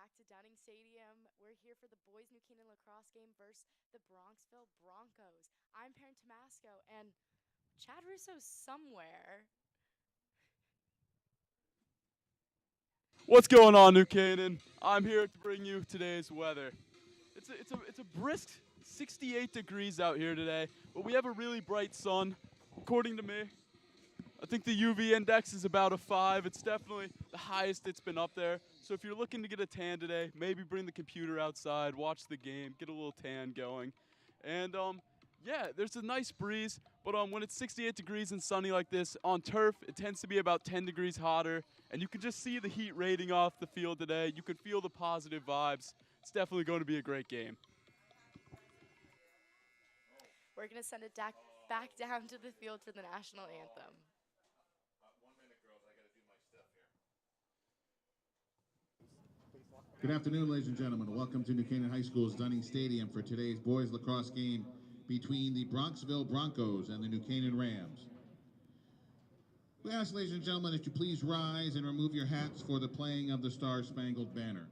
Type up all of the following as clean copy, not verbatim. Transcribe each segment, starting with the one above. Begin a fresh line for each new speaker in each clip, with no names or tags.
back to Dunning Stadium. We're here for the boys New Canaan lacrosse game versus the Bronxville Broncos. I'm Parent Tomasco, and Chad Russo's somewhere.
What's going on, New Canaan? I'm here to bring you today's weather. It's a brisk 68 degrees out here today, but we have a really bright sun. According to me, I think the UV index is about a 5. It's definitely the highest it's been up there. So if you're looking to get a tan today, maybe bring the computer outside, watch the game, get a little tan going. And yeah, there's a nice breeze, but when it's 68 degrees and sunny like this on turf, it tends to be about 10 degrees hotter, and you can just see the heat radiating off the field today. You can feel the positive vibes. It's definitely going to be a great game.
We're going to send it back down to the field for the national anthem.
Good afternoon, ladies and gentlemen. Welcome to New Canaan High School's Dunning Stadium for today's boys lacrosse game between the Bronxville Broncos and the New Canaan Rams. We ask, ladies and gentlemen, that you please rise and remove your hats for the playing of the Star-Spangled Banner.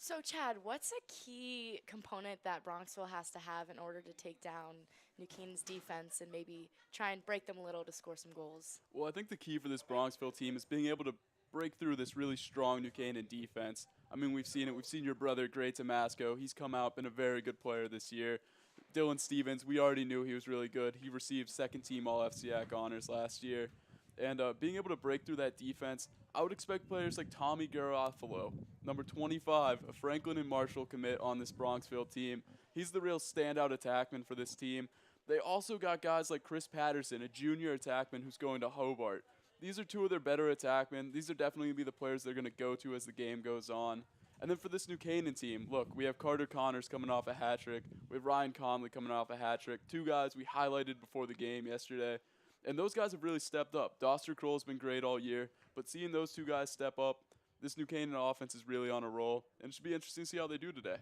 So, Chad, what's a key component that Bronxville has to have in order to take down New Canaan's defense and maybe try and break them a little to score some goals?
Well, I think the key for this Bronxville team is being able to break through this really strong New Canaan defense. I mean, we've seen it. We've seen your brother, Gray Tomasco. He's come out, been a very good player this year. Dylan Stevens, we already knew he was really good. He received second-team All-FCAC honors last year. And being able to break through that defense, I would expect players like Tommy Garofalo, number 25, a Franklin and Marshall commit on this Bronxville team. He's the real standout attackman for this team. They also got guys like Chris Patterson, a junior attackman who's going to Hobart. These are two of their better attackmen. These are definitely going to be the players they're going to go to as the game goes on. And then for this New Canaan team, look, we have Carter Connors coming off a hat trick. We have Ryan Conley coming off a hat trick. Two guys we highlighted before the game yesterday. And those guys have really stepped up. Doster Kroll's been great all year, but seeing those two guys step up, this New Canaan offense is really on a roll, and it should be interesting to see how they do today.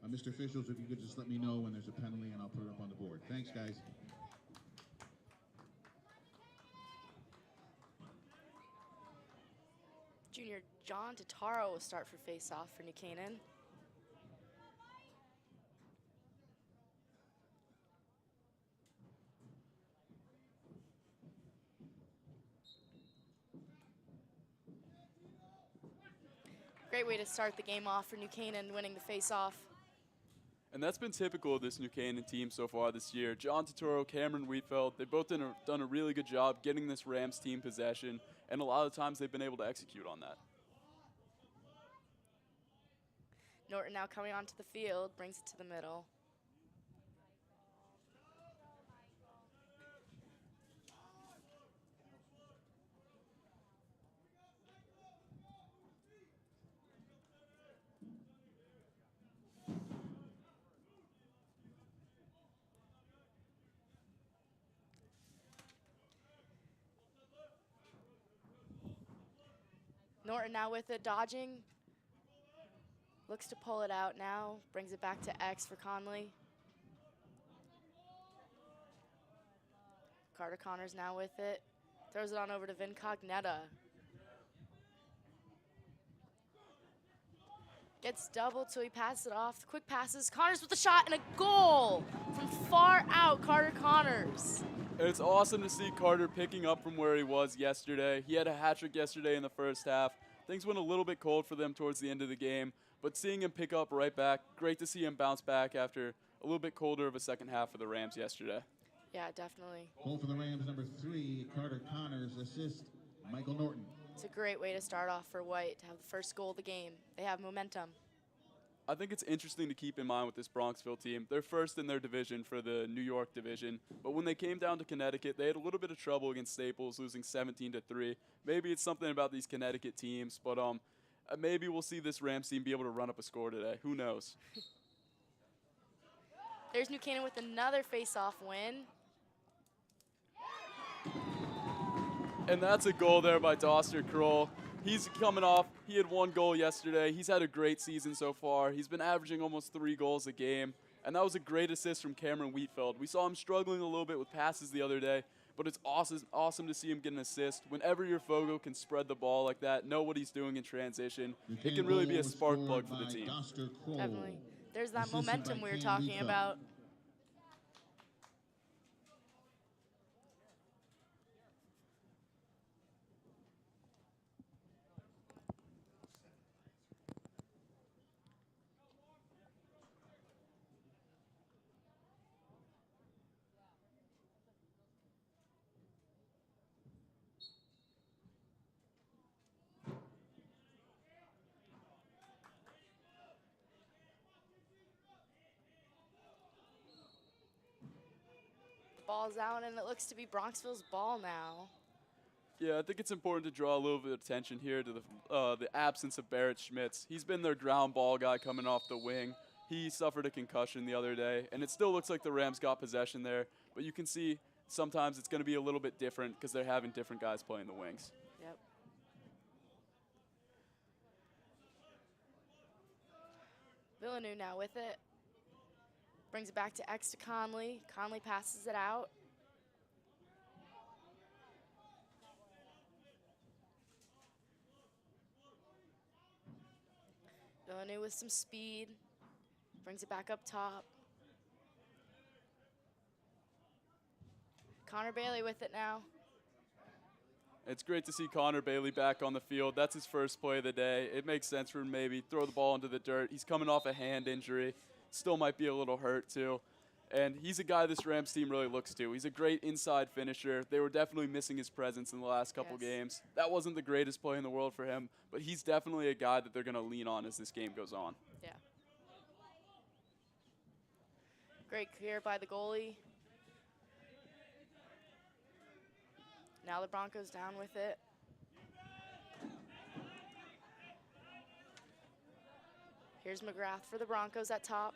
Mr. Officials, if you could just let me know when there's a penalty and I'll put it up on the board. Thanks, guys.
Junior John Totaro will start for face-off for New Canaan. Great way to start the game off for New Canaan, winning the face-off.
And that's been typical of this New Canaan team so far this year. John Totoro, Cameron Wheatfeld, they've both done a really good job getting this Rams team possession, and a lot of times they've been able to execute on that.
Norton now coming onto the field, brings it to the middle. Norton now with it, dodging. Looks to pull it out now. Brings it back to X for Conley. Carter Connors now with it. Throws it on over to Vincognetta. Gets doubled till he passes it off. Quick passes. Connors with the shot and a goal from far out. Carter Connors.
And it's awesome to see Carter picking up from where he was yesterday. He had a hat trick yesterday in the first half. Things went a little bit cold for them towards the end of the game, but seeing him pick up right back, great to see him bounce back after a little bit colder of a second half for the Rams yesterday.
Yeah, definitely.
Goal for the Rams, number 3, Carter Connors. Assist, Michael Norton.
It's a great way to start off for White to have the first goal of the game. They have momentum.
I think it's interesting to keep in mind with this Bronxville team. They're first in their division for the New York division, but when they came down to Connecticut, they had a little bit of trouble against Staples, losing 17-3. Maybe it's something about these Connecticut teams, but maybe we'll see this Rams team be able to run up a score today. Who knows?
There's New Canaan with another face-off win.
And that's a goal there by Doster Kroll. He's coming off. He had 1 goal yesterday. He's had a great season so far. He's been averaging almost 3 goals a game. And that was a great assist from Cameron Wheatfield. We saw him struggling a little bit with passes the other day, but it's awesome to see him get an assist. Whenever your Fogo can spread the ball like that, know what he's doing in transition, it can really be a spark plug for the team.
Definitely. There's that momentum we were talking about. Ball's out, and it looks to be Bronxville's ball now.
Yeah, I think it's important to draw a little bit of attention here to the absence of Barrett Schmitz. He's been their ground ball guy coming off the wing. He suffered a concussion the other day, and it still looks like the Rams got possession there, but you can see sometimes it's going to be a little bit different because they're having different guys playing the wings.
Yep. Villeneuve now with it. Brings it back to X to Conley. Conley passes it out. Villeneuve with some speed. Brings it back up top. Connor Bailey with it now.
It's great to see Connor Bailey back on the field. That's his first play of the day. It makes sense for him to maybe throw the ball into the dirt. He's coming off a hand injury. Still might be a little hurt too. And he's a guy this Rams team really looks to. He's a great inside finisher. They were definitely missing his presence in the last couple games. That wasn't the greatest play in the world for him, but he's definitely a guy that they're going to lean on as this game goes on.
Yeah. Great clear by the goalie. Now the Broncos down with it. Here's McGrath for the Broncos at top.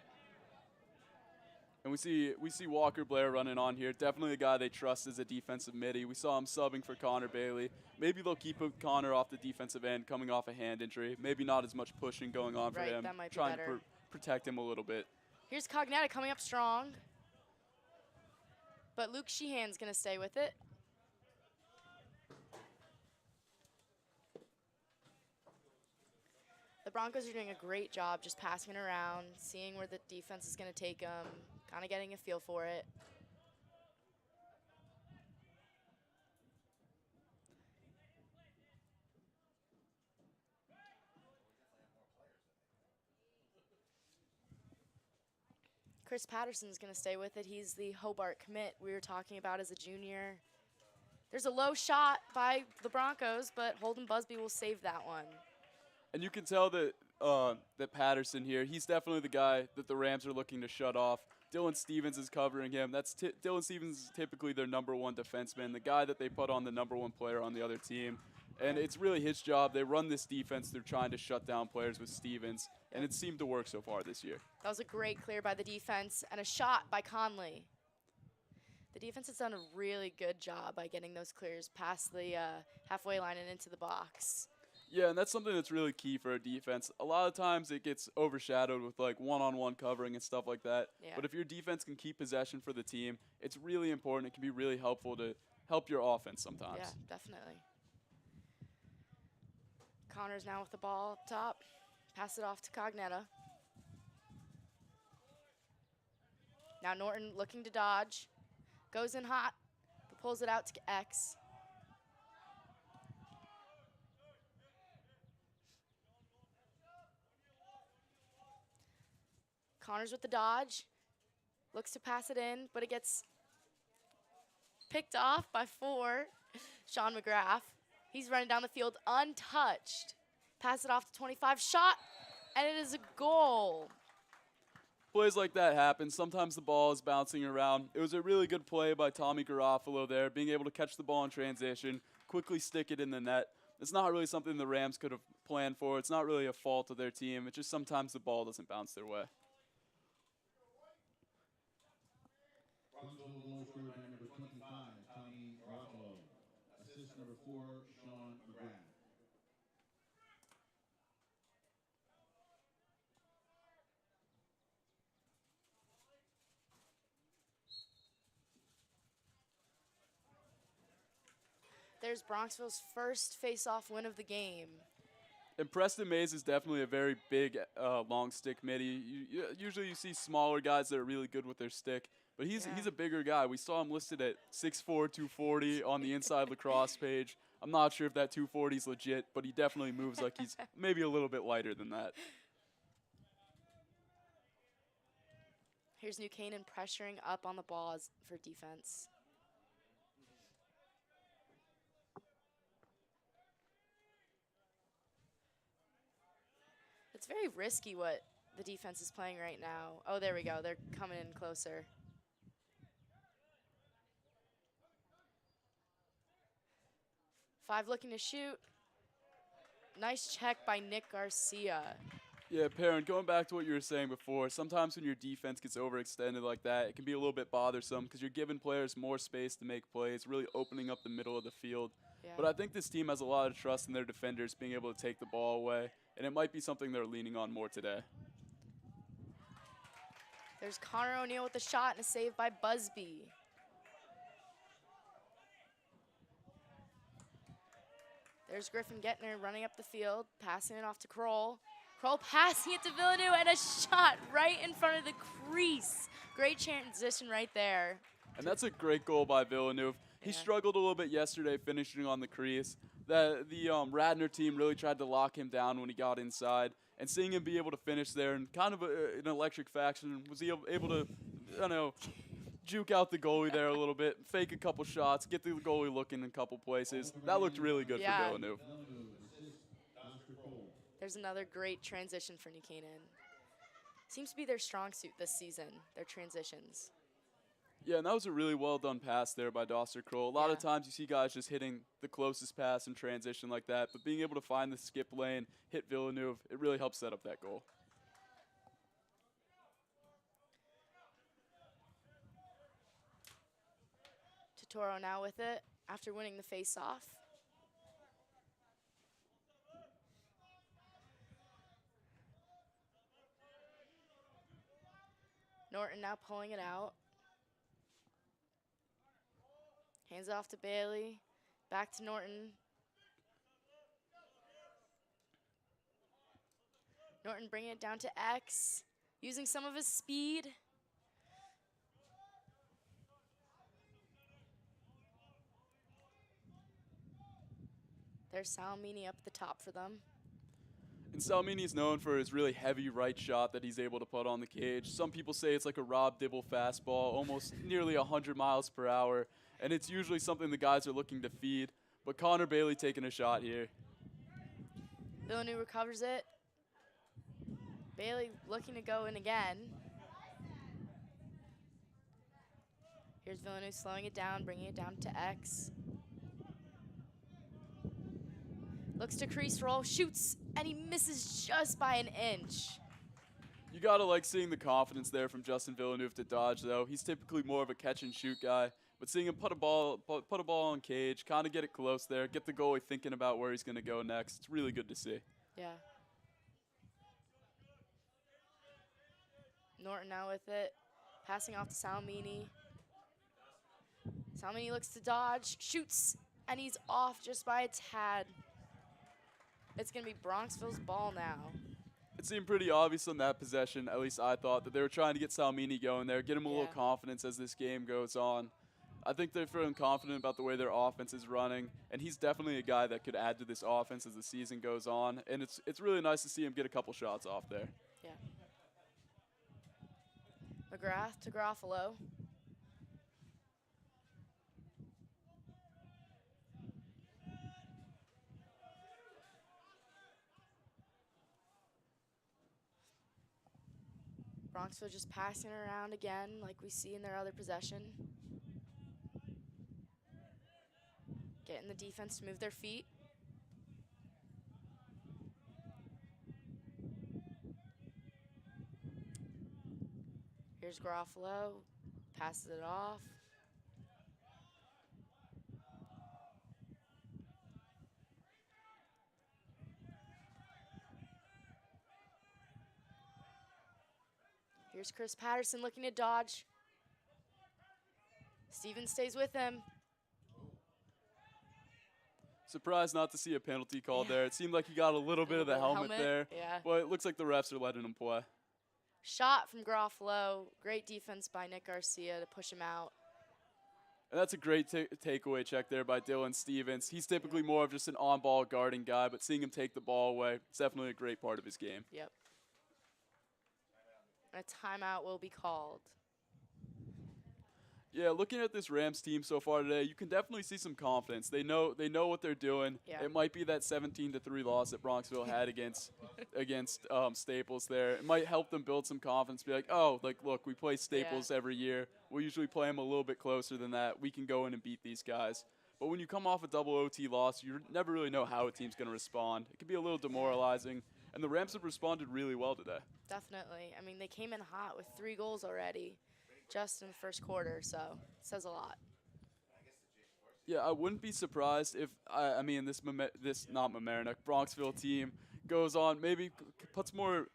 And we see Walker Blair running on here. Definitely a guy they trust as a defensive midi. We saw him subbing for Connor Bailey. Maybe they'll keep Connor off the defensive end coming off a hand injury. Maybe not as much pushing going on for him.
That might be
trying
better.
to protect him a little bit.
Here's Cognetta coming up strong. But Luke Sheehan's going to stay with it. The Broncos are doing a great job just passing it around, seeing where the defense is going to take them, kind of getting a feel for it. Chris Patterson's going to stay with it. He's the Hobart commit we were talking about as a junior. There's a low shot by the Broncos, but Holden Busby will save that one.
And you can tell that that Patterson here, he's definitely the guy that the Rams are looking to shut off. Dylan Stevens is covering him. Dylan Stevens is typically their #1 defenseman, the guy that they put on the #1 player on the other team. And it's really his job. They run this defense. They're trying to shut down players with Stevens, and it seemed to work so far this year.
That was a great clear by the defense and a shot by Conley. The defense has done a really good job by getting those clears past the halfway line and into the box.
Yeah, and that's something that's really key for our defense. A lot of times it gets overshadowed with like one-on-one covering and stuff like that.
Yeah.
But if your defense can keep possession for the team, it's really important. It can be really helpful to help your offense sometimes.
Yeah, definitely. Connor's now with the ball up top. Pass it off to Cognetta. Now Norton looking to dodge. Goes in hot, but pulls it out to X. Connors with the dodge. Looks to pass it in, but it gets picked off by 4. Sean McGrath. He's running down the field untouched. Pass it off to 25. Shot, and it is a goal.
Plays like that happen. Sometimes the ball is bouncing around. It was a really good play by Tommy Garofalo there, being able to catch the ball in transition, quickly stick it in the net. It's not really something the Rams could have planned for. It's not really a fault of their team. It's just sometimes the ball doesn't bounce their way.
Bronxville goal scored by number 25, Tommy Garofalo. Assist number 4, Sean McGrath.
There's Bronxville's first face-off win of the game.
And Preston Mays is definitely a very big, long stick midi. Usually you see smaller guys that are really good with their stick, but he's a bigger guy. We saw him listed at 6'4", 240 on the Inside Lacrosse page. I'm not sure if that 240 is legit, but he definitely moves like he's maybe a little bit lighter than that.
Here's New Canaan pressuring up on the ball for defense. It's very risky what the defense is playing right now. Oh, there we go. They're coming in closer. Five looking to shoot. Nice check by Nick Garcia.
Yeah, Perrin, going back to what you were saying before, sometimes when your defense gets overextended like that, it can be a little bit bothersome because you're giving players more space to make plays, really opening up the middle of the field.
Yeah.
But I think this team has a lot of trust in their defenders being able to take the ball away, and it might be something they're leaning on more today.
There's Connor O'Neill with the shot and a save by Busby. There's Griffin Gettner running up the field, passing it off to Kroll. Kroll passing it to Villeneuve, and a shot right in front of the crease. Great transition right there.
And that's a great goal by Villeneuve. He struggled a little bit yesterday finishing on the crease. The Radnor team really tried to lock him down when he got inside. And seeing him be able to finish there in kind of an electric fashion, was he able to, I don't know, juke out the goalie there a little bit, fake a couple shots, get the goalie looking in a couple places. That looked really good for Villeneuve.
There's another great transition for New Canaan. Seems to be their strong suit this season, their transitions.
Yeah, and that was a really well done pass there by Doster Kroll. A lot of times you see guys just hitting the closest pass in transition like that, but being able to find the skip lane, hit Villeneuve, it really helps set up that goal.
Totoro now with it after winning the face-off. Norton now pulling it out. Hands it off to Bailey. Back to Norton. Norton bringing it down to X. Using some of his speed. There's Salamini up the top for them.
And Salmini's known for his really heavy right shot that he's able to put on the cage. Some people say it's like a Rob Dibble fastball, almost nearly 100 miles per hour. And it's usually something the guys are looking to feed. But Connor Bailey taking a shot here.
Villeneuve recovers it. Bailey looking to go in again. Here's Villeneuve slowing it down, bringing it down to X. Looks to crease roll, shoots, and he misses just by an inch.
You gotta like seeing the confidence there from Justin Villeneuve to dodge, though. He's typically more of a catch and shoot guy, but seeing him put a ball on cage, kind of get it close there, get the goalie thinking about where he's gonna go next. It's really good to see.
Yeah. Norton now with it, passing off to Salmini. Salmini looks to dodge, shoots, and he's off just by a tad. It's gonna be Bronxville's ball now.
It seemed pretty obvious on that possession, at least I thought, that they were trying to get Salmini going there, get him a little confidence as this game goes on. I think they're feeling confident about the way their offense is running, and he's definitely a guy that could add to this offense as the season goes on, and it's really nice to see him get a couple shots off there.
Yeah. McGrath to Garofalo. Bronxville just passing around again like we see in their other possession. Getting the defense to move their feet. Here's Garofalo, passes it off. Here's Chris Patterson looking to dodge. Stevens stays with him.
Surprised not to see a penalty called there. It seemed like he got a little bit of the helmet there, but it looks like the refs are letting him play.
Shot from Garofalo. Great defense by Nick Garcia to push him out.
And that's a great takeaway check there by Dylan Stevens. He's typically more of just an on-ball guarding guy, but seeing him take the ball away, it's definitely a great part of his game.
Yep. A timeout will be called.
Yeah, looking at this Rams team so far today, you can definitely see some confidence. They know what they're doing.
Yeah.
It might be that 17-3 loss that Bronxville had against Staples there. It might help them build some confidence. Be like, oh, look, we play Staples every year. We usually play them a little bit closer than that. We can go in and beat these guys. But when you come off a double OT loss, you never really know how a team's going to respond. It can be a little demoralizing. And the Rams have responded really well today.
Definitely. I mean, they came in hot with 3 goals already just in the first quarter, so it says a lot.
Yeah, I wouldn't be surprised if, this not Mamaroneck, Bronxville team goes on, maybe puts more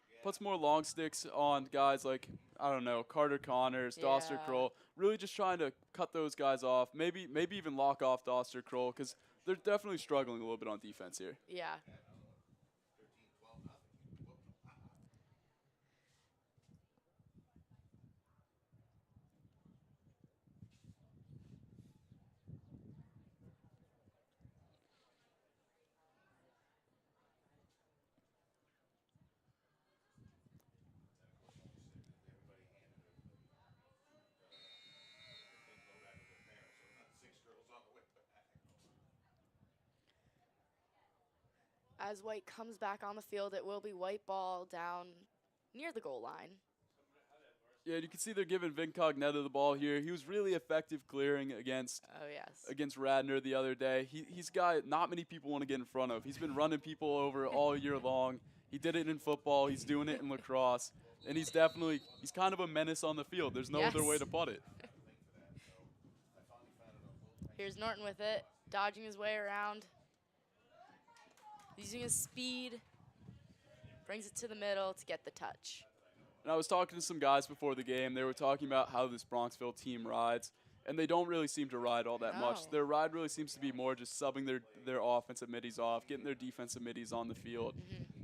long sticks on guys like, I don't know, Carter Connors, Doster Kroll, really just trying to cut those guys off, maybe even lock off Doster Kroll, because they're definitely struggling a little bit on defense here.
Yeah. As White comes back on the field, it will be white ball down near the goal line.
Yeah, you can see they're giving Vincognetta the ball here. He was really effective clearing against Radnor the other day. He's a guy not many people want to get in front of. He's been running people over all year long. He did it in football. He's doing it in lacrosse. And he's kind of a menace on the field. There's no other way to put it.
Here's Norton with it, dodging his way around. Using his speed, brings it to the middle to get the touch.
And I was talking to some guys before the game. They were talking about how this Bronxville team rides, and they don't really seem to ride all that much. Their ride really seems to be more just subbing their offensive middies off, getting their defensive middies on the field.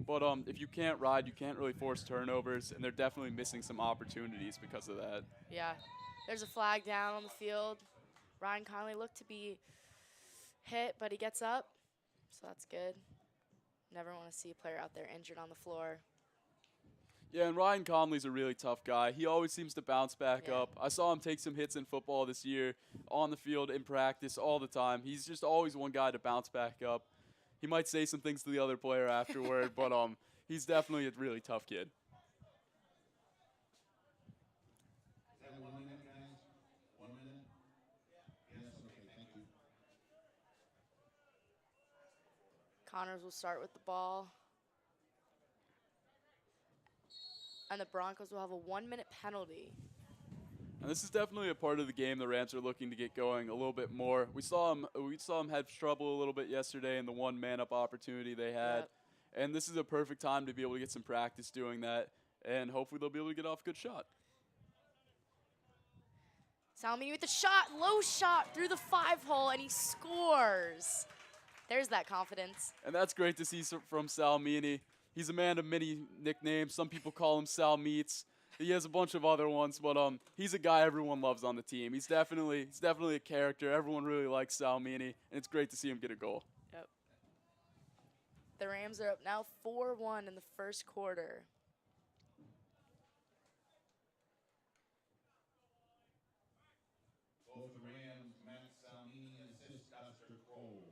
But if you can't ride, you can't really force turnovers, and they're definitely missing some opportunities because of that.
Yeah, there's a flag down on the field. Ryan Conley looked to be hit, but he gets up, so that's good. Never want to see a player out there injured on the floor.
Yeah, and Ryan Conley's a really tough guy. He always seems to bounce back up. I saw him take some hits in football this year, on the field, in practice, all the time. He's just always one guy to bounce back up. He might say some things to the other player afterward, but he's definitely a really tough kid.
Connors will start with the ball. And the Broncos will have a 1-minute penalty.
And this is definitely a part of the game the Rams are looking to get going a little bit more. We saw them have trouble a little bit yesterday in the one man up opportunity they had.
Yep.
And this is a perfect time to be able to get some practice doing that. And hopefully they'll be able to get off a good shot.
Salmini with the shot, low shot through the 5-hole, and he scores. There's that confidence.
And that's great to see from Salmini. He's a man of many nicknames. Some people call him Sal Meats. He has a bunch of other ones, but he's a guy everyone loves on the team. He's definitely a character. Everyone really likes Salmini, and it's great to see him get a goal.
Yep. The Rams are up now 4-1 in the first quarter.
Both the Rams, Matt Salmini and assist Dr. Cole.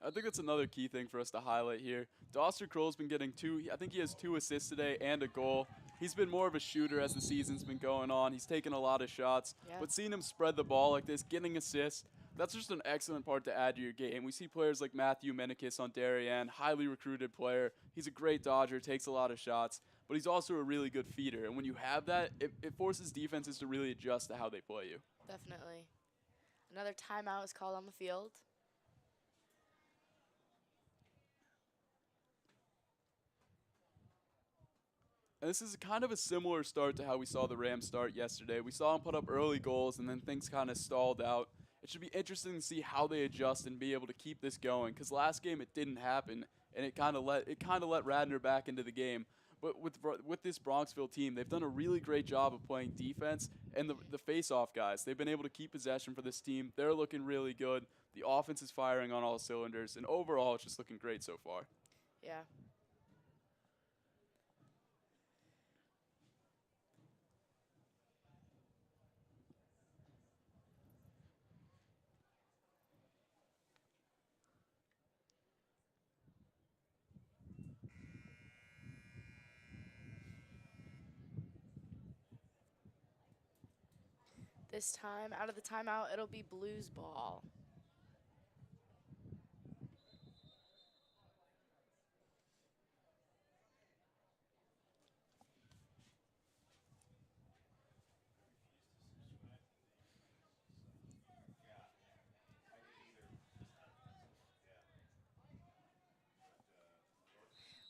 I think that's another key thing for us to highlight here. Doster Kroll's been getting I think he has 2 assists today and a goal. He's been more of a shooter as the season's been going on. He's taken a lot of shots, but seeing him spread the ball like this, getting assists, that's just an excellent part to add to your game. We see players like Matthew Menikis on Darien, highly recruited player. He's a great dodger, takes a lot of shots, but he's also a really good feeder. And when you have that, it forces defenses to really adjust to how they play you.
Definitely. Another timeout is called on the field.
And this is kind of a similar start to how we saw the Rams start yesterday. We saw them put up early goals, and then things kind of stalled out. It should be interesting to see how they adjust and be able to keep this going, because last game it didn't happen, and it kind of let Radnor back into the game. But with this Bronxville team, they've done a really great job of playing defense, and the face-off guys, they've been able to keep possession for this team. They're looking really good. The offense is firing on all cylinders, and overall, it's just looking great so far.
Yeah. This time, out of the timeout, it'll be Blues ball.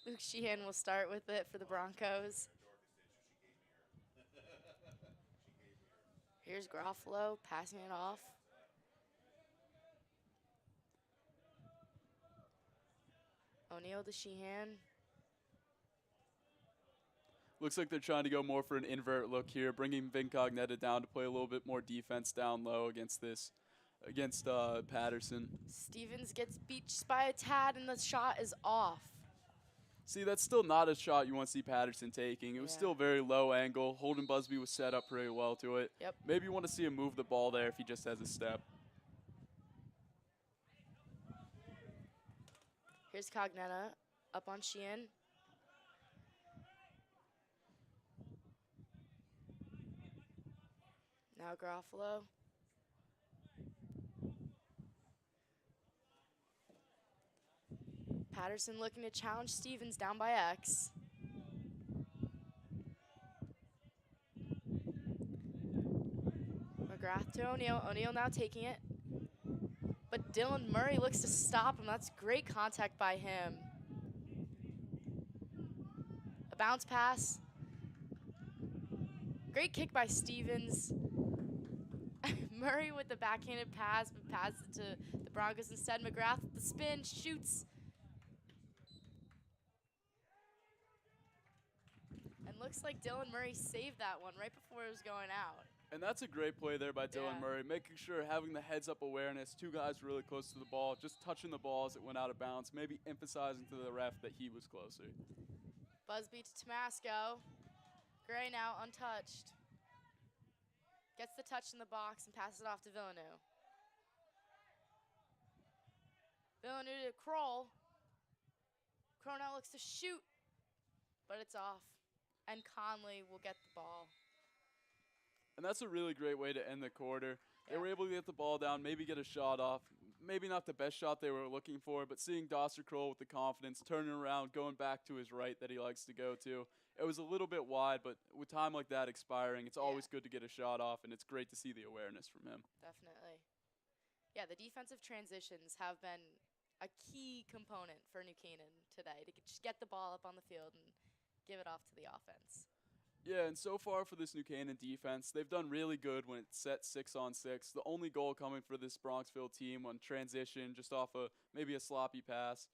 Luke Sheehan will start with it for the Broncos. Here's Garofalo passing it off. O'Neal to Sheehan.
Looks like they're trying to go more for an invert look here, bringing Vincognetta down to play a little bit more defense down low against Patterson.
Stevens gets beached by a tad, and the shot is off.
See, that's still not a shot you want to see Patterson taking. It was still very low angle. Holden Busby was set up pretty well to it.
Yep.
Maybe you want to see him move the ball there if he just has a step.
Here's Cognetta up on Sheehan. Now Garofalo. Patterson looking to challenge Stevens down by X. McGrath to O'Neal. O'Neal now taking it. But Dylan Murray looks to stop him. That's great contact by him. A bounce pass. Great kick by Stevens. Murray with the backhanded pass, but passes it to the Broncos instead. McGrath with the spin, shoots. And looks like Dylan Murray saved that one right before it was going out.
And that's a great play there by Dylan Murray, making sure having the heads-up awareness, 2 guys really close to the ball, just touching the ball as it went out of bounds, maybe emphasizing to the ref that he was closer.
Busby to Tomasco. Gray now untouched. Gets the touch in the box and passes it off to Villeneuve. Villeneuve to Kroll. Kroll now looks to shoot, but it's off. And Conley will get the ball.
And that's a really great way to end the quarter. They were able to get the ball down, maybe get a shot off, maybe not the best shot they were looking for, but seeing Doster Kroll with the confidence, turning around, going back to his right that he likes to go to, it was a little bit wide, but with time like that expiring, it's always good to get a shot off, and it's great to see the awareness from him.
Definitely. Yeah, the defensive transitions have been a key component for New Canaan today to just get the ball up on the field and give it off to the offense.
Yeah, and so far for this New Canaan defense, they've done really good when it's set 6-on-6. The only goal coming for this Bronxville team on transition, just off maybe a sloppy pass.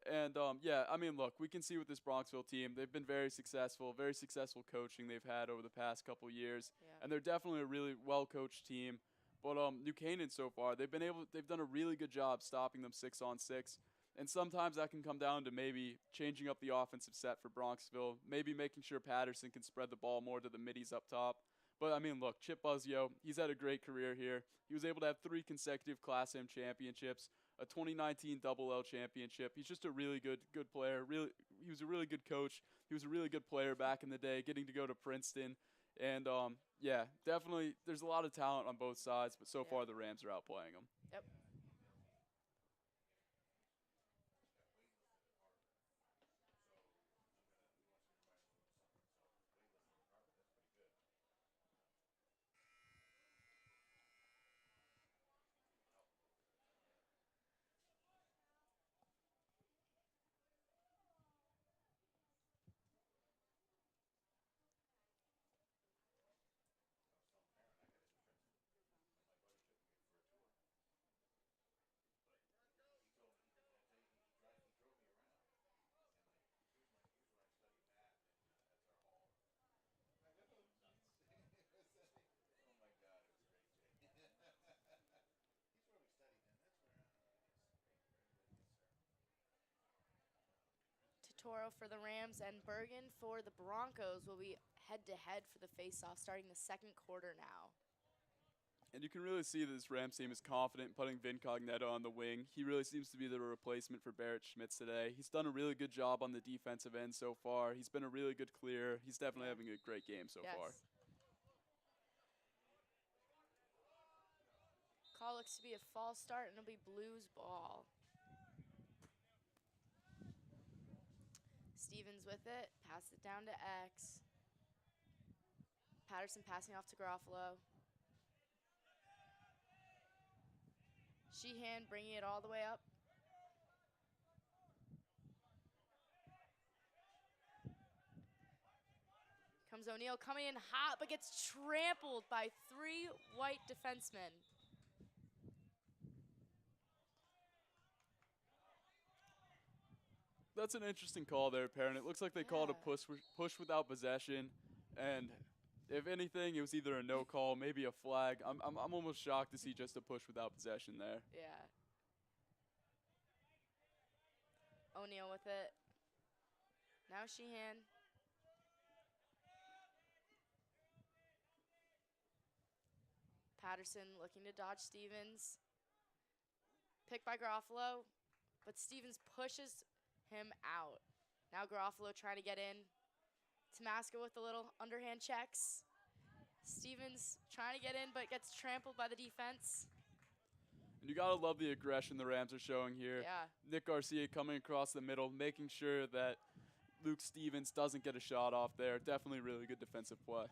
And, yeah, I mean, look, we can see with this Bronxville team, they've been very successful coaching they've had over the past couple years.
Yeah.
And they're definitely a really well-coached team. But New Canaan so far, they've done a really good job stopping them 6-on-6. And sometimes that can come down to maybe changing up the offensive set for Bronxville, maybe making sure Patterson can spread the ball more to the middies up top. But, I mean, look, Chip Buzzio, he's had a great career here. He was able to have 3 consecutive Class M championships, a 2019 Double L championship. He's just a really good player. He was a really good coach. He was a really good player back in the day, getting to go to Princeton. And, yeah, definitely there's a lot of talent on both sides, but so far the Rams are outplaying them.
Yep. Toro for the Rams and Bergen for the Broncos will be head-to-head for the face-off starting the second quarter now.
And you can really see that this Rams team is confident in putting Vin Cognetta on the wing. He really seems to be the replacement for Barrett Schmitz today. He's done a really good job on the defensive end so far. He's been a really good clearer. He's definitely having a great game so far.
Call looks to be a false start, and it'll be Blues ball. Stevens with it, pass it down to X. Patterson passing off to Garofalo. Sheehan bringing it all the way up. Comes O'Neal coming in hot, but gets trampled by 3 white defensemen.
That's an interesting call there, Perrin. It looks like they called a push without possession, and if anything, it was either a no call, maybe a flag. I'm almost shocked to see just a push without possession there.
Yeah. O'Neal with it. Now Sheehan. Patterson looking to dodge Stevens. Picked by Garofalo, but Stevens pushes him out. Now Garofalo trying to get in. Tomasco with the little underhand checks. Stevens trying to get in, but gets trampled by the defense.
And you got to love the aggression the Rams are showing here.
Yeah.
Nick Garcia coming across the middle, making sure that Luke Stevens doesn't get a shot off there. Definitely really good defensive play.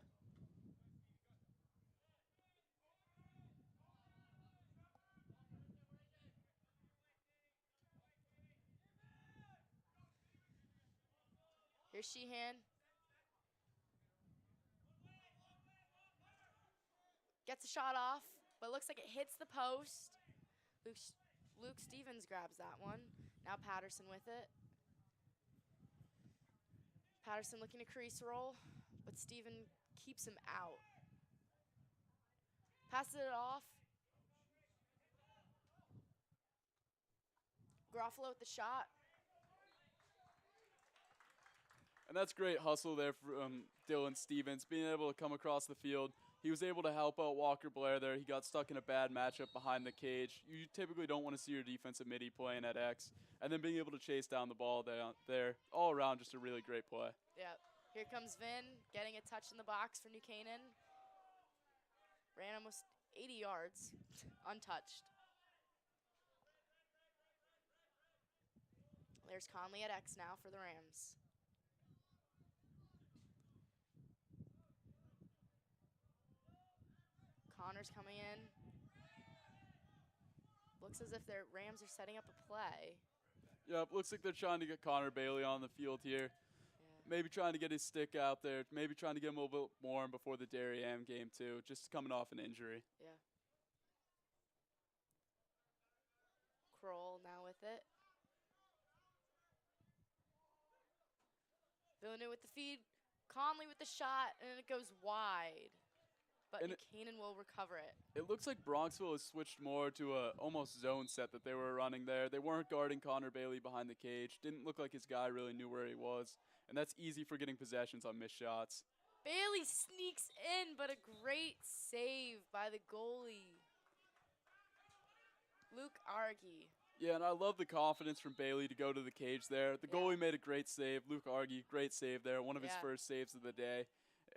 Here's Sheehan. Gets a shot off, but looks like it hits the post. Luke Stevens grabs that one. Now Patterson with it. Patterson looking to crease roll, but Steven keeps him out. Passes it off. Garofalo with the shot.
And that's great hustle there from Dylan Stevens, being able to come across the field. He was able to help out Walker Blair there. He got stuck in a bad matchup behind the cage. You typically don't want to see your defensive midi playing at X. And then being able to chase down the ball down there. All around, just a really great play.
Yep. Here comes Vin, getting a touch in the box for New Canaan. Ran almost 80 yards, untouched. There's Conley at X now for the Rams. Connor's coming in. Looks as if their Rams are setting up a play.
Yep, looks like they're trying to get Connor Bailey on the field here.
Yeah.
Maybe trying to get his stick out there. Maybe trying to get him a little bit warm before the Darien game too. Just coming off an injury.
Yeah. Kroll now with it. Villeneuve with the feed. Conley with the shot, and it goes wide. But
And
Canaan will recover it.
It looks like Bronxville has switched more to a almost zone set that they were running there. They weren't guarding Connor Bailey behind the cage. Didn't look like his guy really knew where he was. And that's easy for getting possessions on missed shots.
Bailey sneaks in, but a great save by the goalie. Luke Argy.
Yeah, and I love the confidence from Bailey to go to the cage there. The goalie made a great save. Luke Argy, great save there. One of his first saves of the day.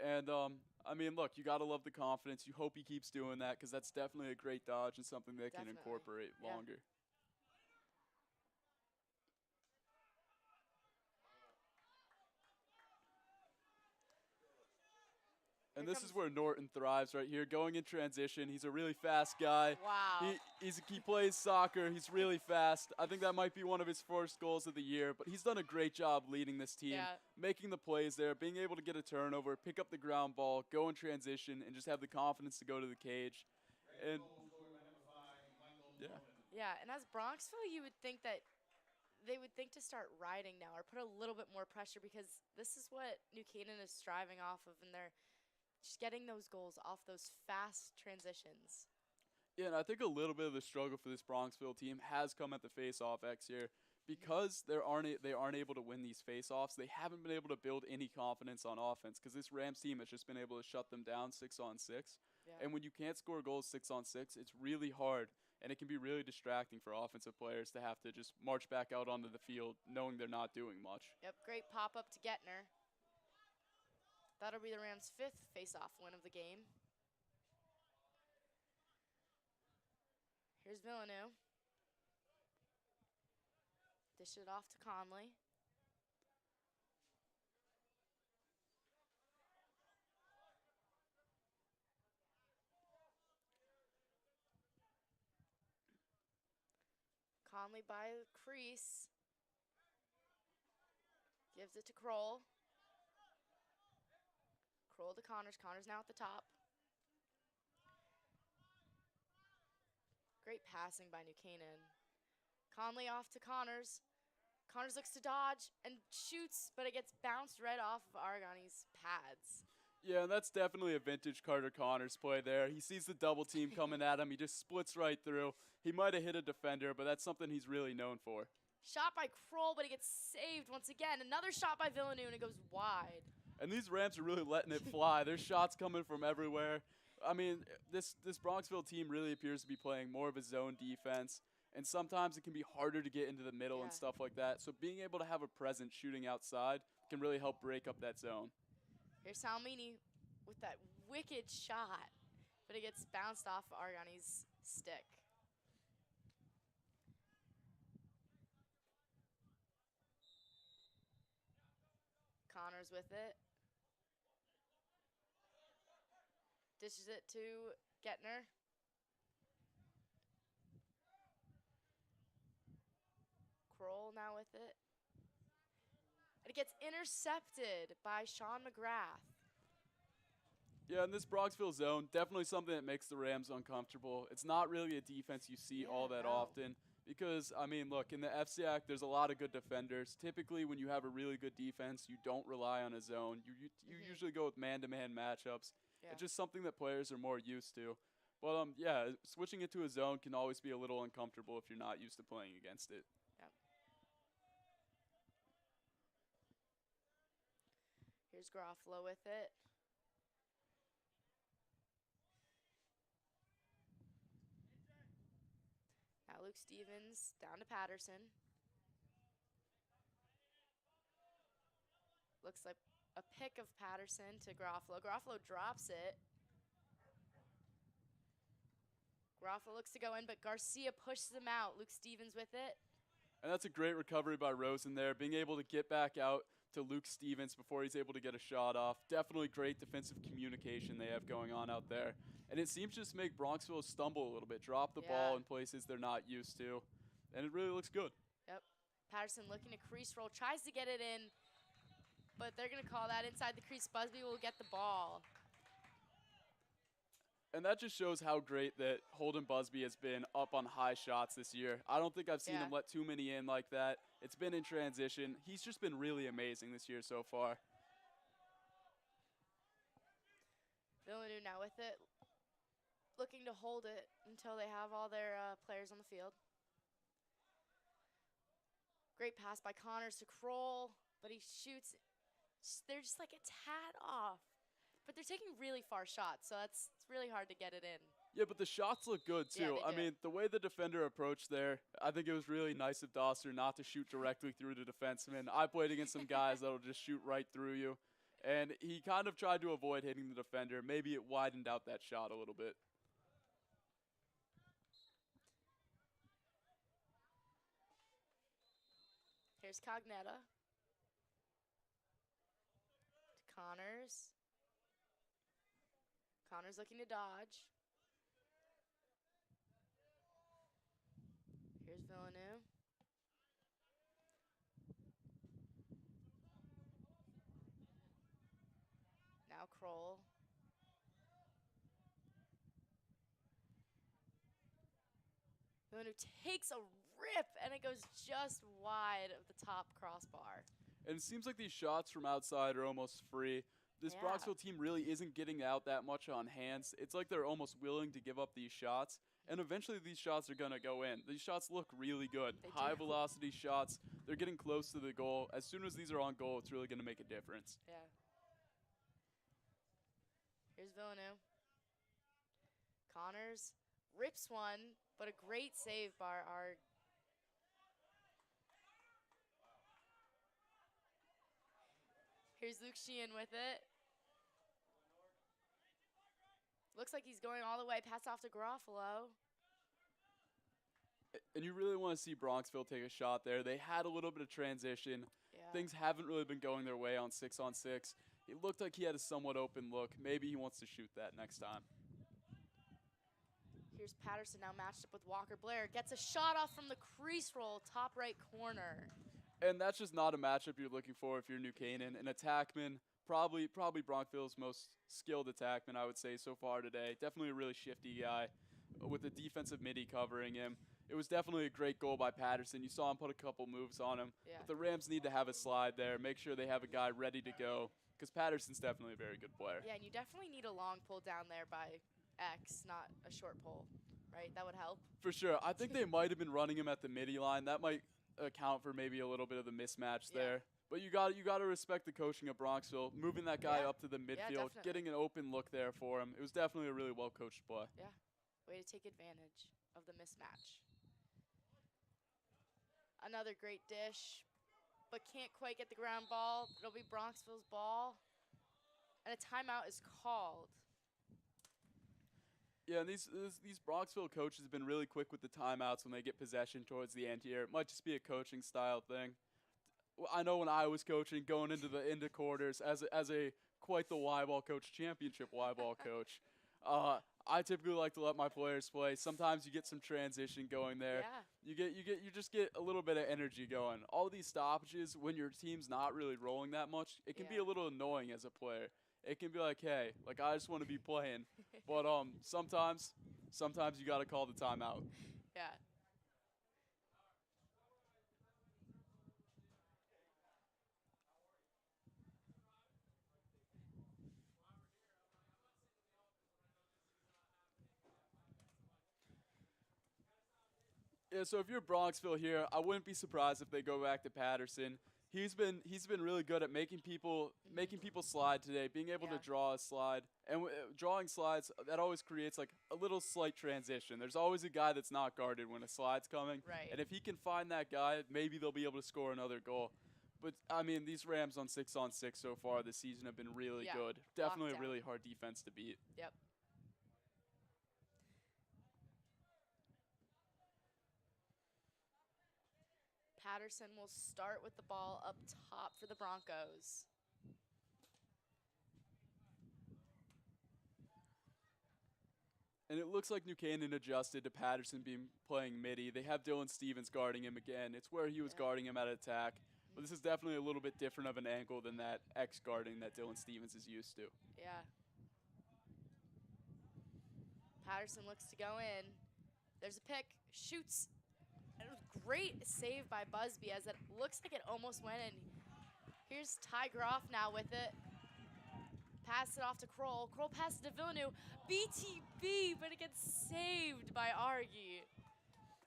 And, I mean, look, you got to love the confidence. You hope he keeps doing that because that's definitely a great dodge and something they can incorporate longer. And this is where Norton thrives right here. Going in transition, he's a really fast guy.
Wow.
He plays soccer. He's really fast. I think that might be one of his first goals of the year, but he's done a great job leading this team, making the plays there, being able to get a turnover, pick up the ground ball, go in transition, and just have the confidence to go to the cage. And
yeah, and as Bronxville, you would think that they would think to start riding now or put a little bit more pressure because this is what New Canaan is striving off of, and they're just getting those goals off those fast transitions.
Yeah, and I think a little bit of the struggle for this Bronxville team has come at the face-off X here. Because they aren't able to win these face-offs, they haven't been able to build any confidence on offense because this Rams team has just been able to shut them down 6-on-6.
Yeah.
And when you can't score goals 6-on-6, it's really hard, and it can be really distracting for offensive players to have to just march back out onto the field knowing they're not doing much.
Yep, great pop-up to Gettner. That'll be the Rams' 5th face-off win of the game. Here's Villeneuve. Dish it off to Conley. Conley by the crease. Gives it to Kroll. Kroll to Connors. Connors now at the top. Great passing by New Canaan. Conley off to Connors. Connors looks to dodge and shoots, but it gets bounced right off of Argani's pads.
Yeah, and that's definitely a vintage Carter Connors play there. He sees the double team coming at him. He just splits right through. He might have hit a defender, but that's something he's really known for.
Shot by Kroll, but he gets saved once again. Another shot by Villeneuve, and it goes wide.
And these Rams are really letting it fly. There's shots coming from everywhere. I mean, this Bronxville team really appears to be playing more of a zone defense, and sometimes it can be harder to get into the middle and stuff like that. So being able to have a presence shooting outside can really help break up that zone.
Here's Salmini with that wicked shot, but it gets bounced off Argani's stick. Connors with it. Dishes it to Gettner. Kroll now with it. And it gets intercepted by Sean McGrath.
Yeah, in this Bronxville zone, definitely something that makes the Rams uncomfortable. It's not really a defense you see all that often because, I mean, look, in the FCAC, there's a lot of good defenders. Typically, when you have a really good defense, you don't rely on a zone. You usually go with man-to-man matchups.
Yeah.
It's just something that players are more used to. But, yeah, switching it to a zone can always be a little uncomfortable if you're not used to playing against it.
Yep. Here's Garofalo with it. Now Luke Stevens down to Patterson. Looks like a pick of Patterson to Garofalo. Garofalo drops it. Garofalo looks to go in, but Garcia pushes him out. Luke Stevens with it.
And that's a great recovery by Rosen there, being able to get back out to Luke Stevens before he's able to get a shot off. Definitely great defensive communication they have going on out there. And it seems just to make Bronxville stumble a little bit, drop the ball in places they're not used to. And it really looks good.
Yep. Patterson looking to crease roll, tries to get it in, but they're going to call that inside the crease. Busby will get the ball.
And that just shows how great that Holden Busby has been up on high shots this year. I don't think I've seen him let too many in like that. It's been in transition. He's just been really amazing this year so far.
Villeneuve now with it, looking to hold it until they have all their players on the field. Great pass by Connors to Kroll, but he shoots. They're just like a tad off. But they're taking really far shots, so it's really hard to get it in.
Yeah, but the shots look good, too.
Yeah,
I mean, the way the defender approached there, I think it was really nice of Doster not to shoot directly through the defenseman. I played against some guys that'll just shoot right through you. And he kind of tried to avoid hitting the defender. Maybe it widened out that shot a little bit.
Here's Cognetta. To Connors. Connors looking to dodge. Here's Villeneuve. Now Kroll. Villeneuve takes a rip, and it goes just wide of the top crossbar.
And it seems like these shots from outside are almost free. This Bronxville team really isn't getting out that much on hands. It's like they're almost willing to give up these shots, and eventually these shots are going to go in. These shots look really good. High velocity shots. They're getting close to the goal. As soon as these are on goal, it's really going to make a difference.
Yeah. Here's Villeneuve. Connors rips one, but a great save by our Here's Luke Sheehan with it. Looks like he's going all the way, pass off to Garofalo.
And you really want to see Bronxville take a shot there. They had a little bit of transition.
Yeah.
Things haven't really been going their way on 6-on-6. It looked like he had a somewhat open look. Maybe he wants to shoot that next time.
Here's Patterson now matched up with Walker Blair. Gets a shot off from the crease roll, top right corner.
And that's just not a matchup you're looking for if you're New Canaan. An attackman, probably Bronxville's most skilled attackman, I would say, so far today. Definitely a really shifty guy with the defensive midi covering him. It was definitely a great goal by Patterson. You saw him put a couple moves on him.
Yeah.
But the Rams need to have a slide there, make sure they have a guy ready to go, because Patterson's definitely a very good player.
Yeah, and you definitely need a long pull down there by X, not a short pull, right? That would help.
For sure. I think they might have been running him at the midi line. That might account for maybe a little bit of the mismatch there. But you got to respect the coaching of Bronxville, moving that guy up to the midfield, getting an open look there for him. It was definitely a really well-coached play.
Yeah, way to take advantage of the mismatch. Another great dish, but can't quite get the ground ball. It'll be Bronxville's ball, and a timeout is called.
Yeah, and these Bronxville coaches have been really quick with the timeouts when they get possession towards the end here. It might just be a coaching style thing. I know when I was coaching, going into quarters as a quite the Y-ball coach, championship Y-ball coach, I typically like to let my players play. Sometimes you get some transition going there.
Yeah.
You just get a little bit of energy going. All these stoppages when your team's not really rolling that much, it can be a little annoying as a player. It can be like, hey, like I just want to be playing. But sometimes you got to call the timeout.
Yeah.
Yeah, so if you're Bronxville here, I wouldn't be surprised if they go back to Patterson. He's been really good at making people slide today, being able to draw a slide. And drawing slides, that always creates like a little slight transition. There's always a guy that's not guarded when a slide's coming.
Right.
And if he can find that guy, maybe they'll be able to score another goal. But, I mean, these Rams on 6-on-6 so far this season have been really good. Definitely a really hard defense to beat.
Yep. Patterson will start with the ball up top for the Broncos.
And it looks like New Canaan adjusted to Patterson playing midi. They have Dylan Stevens guarding him again. It's where he was guarding him at attack. But this is definitely a little bit different of an angle than that X guarding that Dylan Stevens is used to.
Yeah. Patterson looks to go in. There's a pick, shoots. And it was great save by Busby as it looks like it almost went in. Here's Ty Groff now with it. Pass it off to Kroll. Kroll passes to Villeneuve. BTB, but it gets saved by Argy.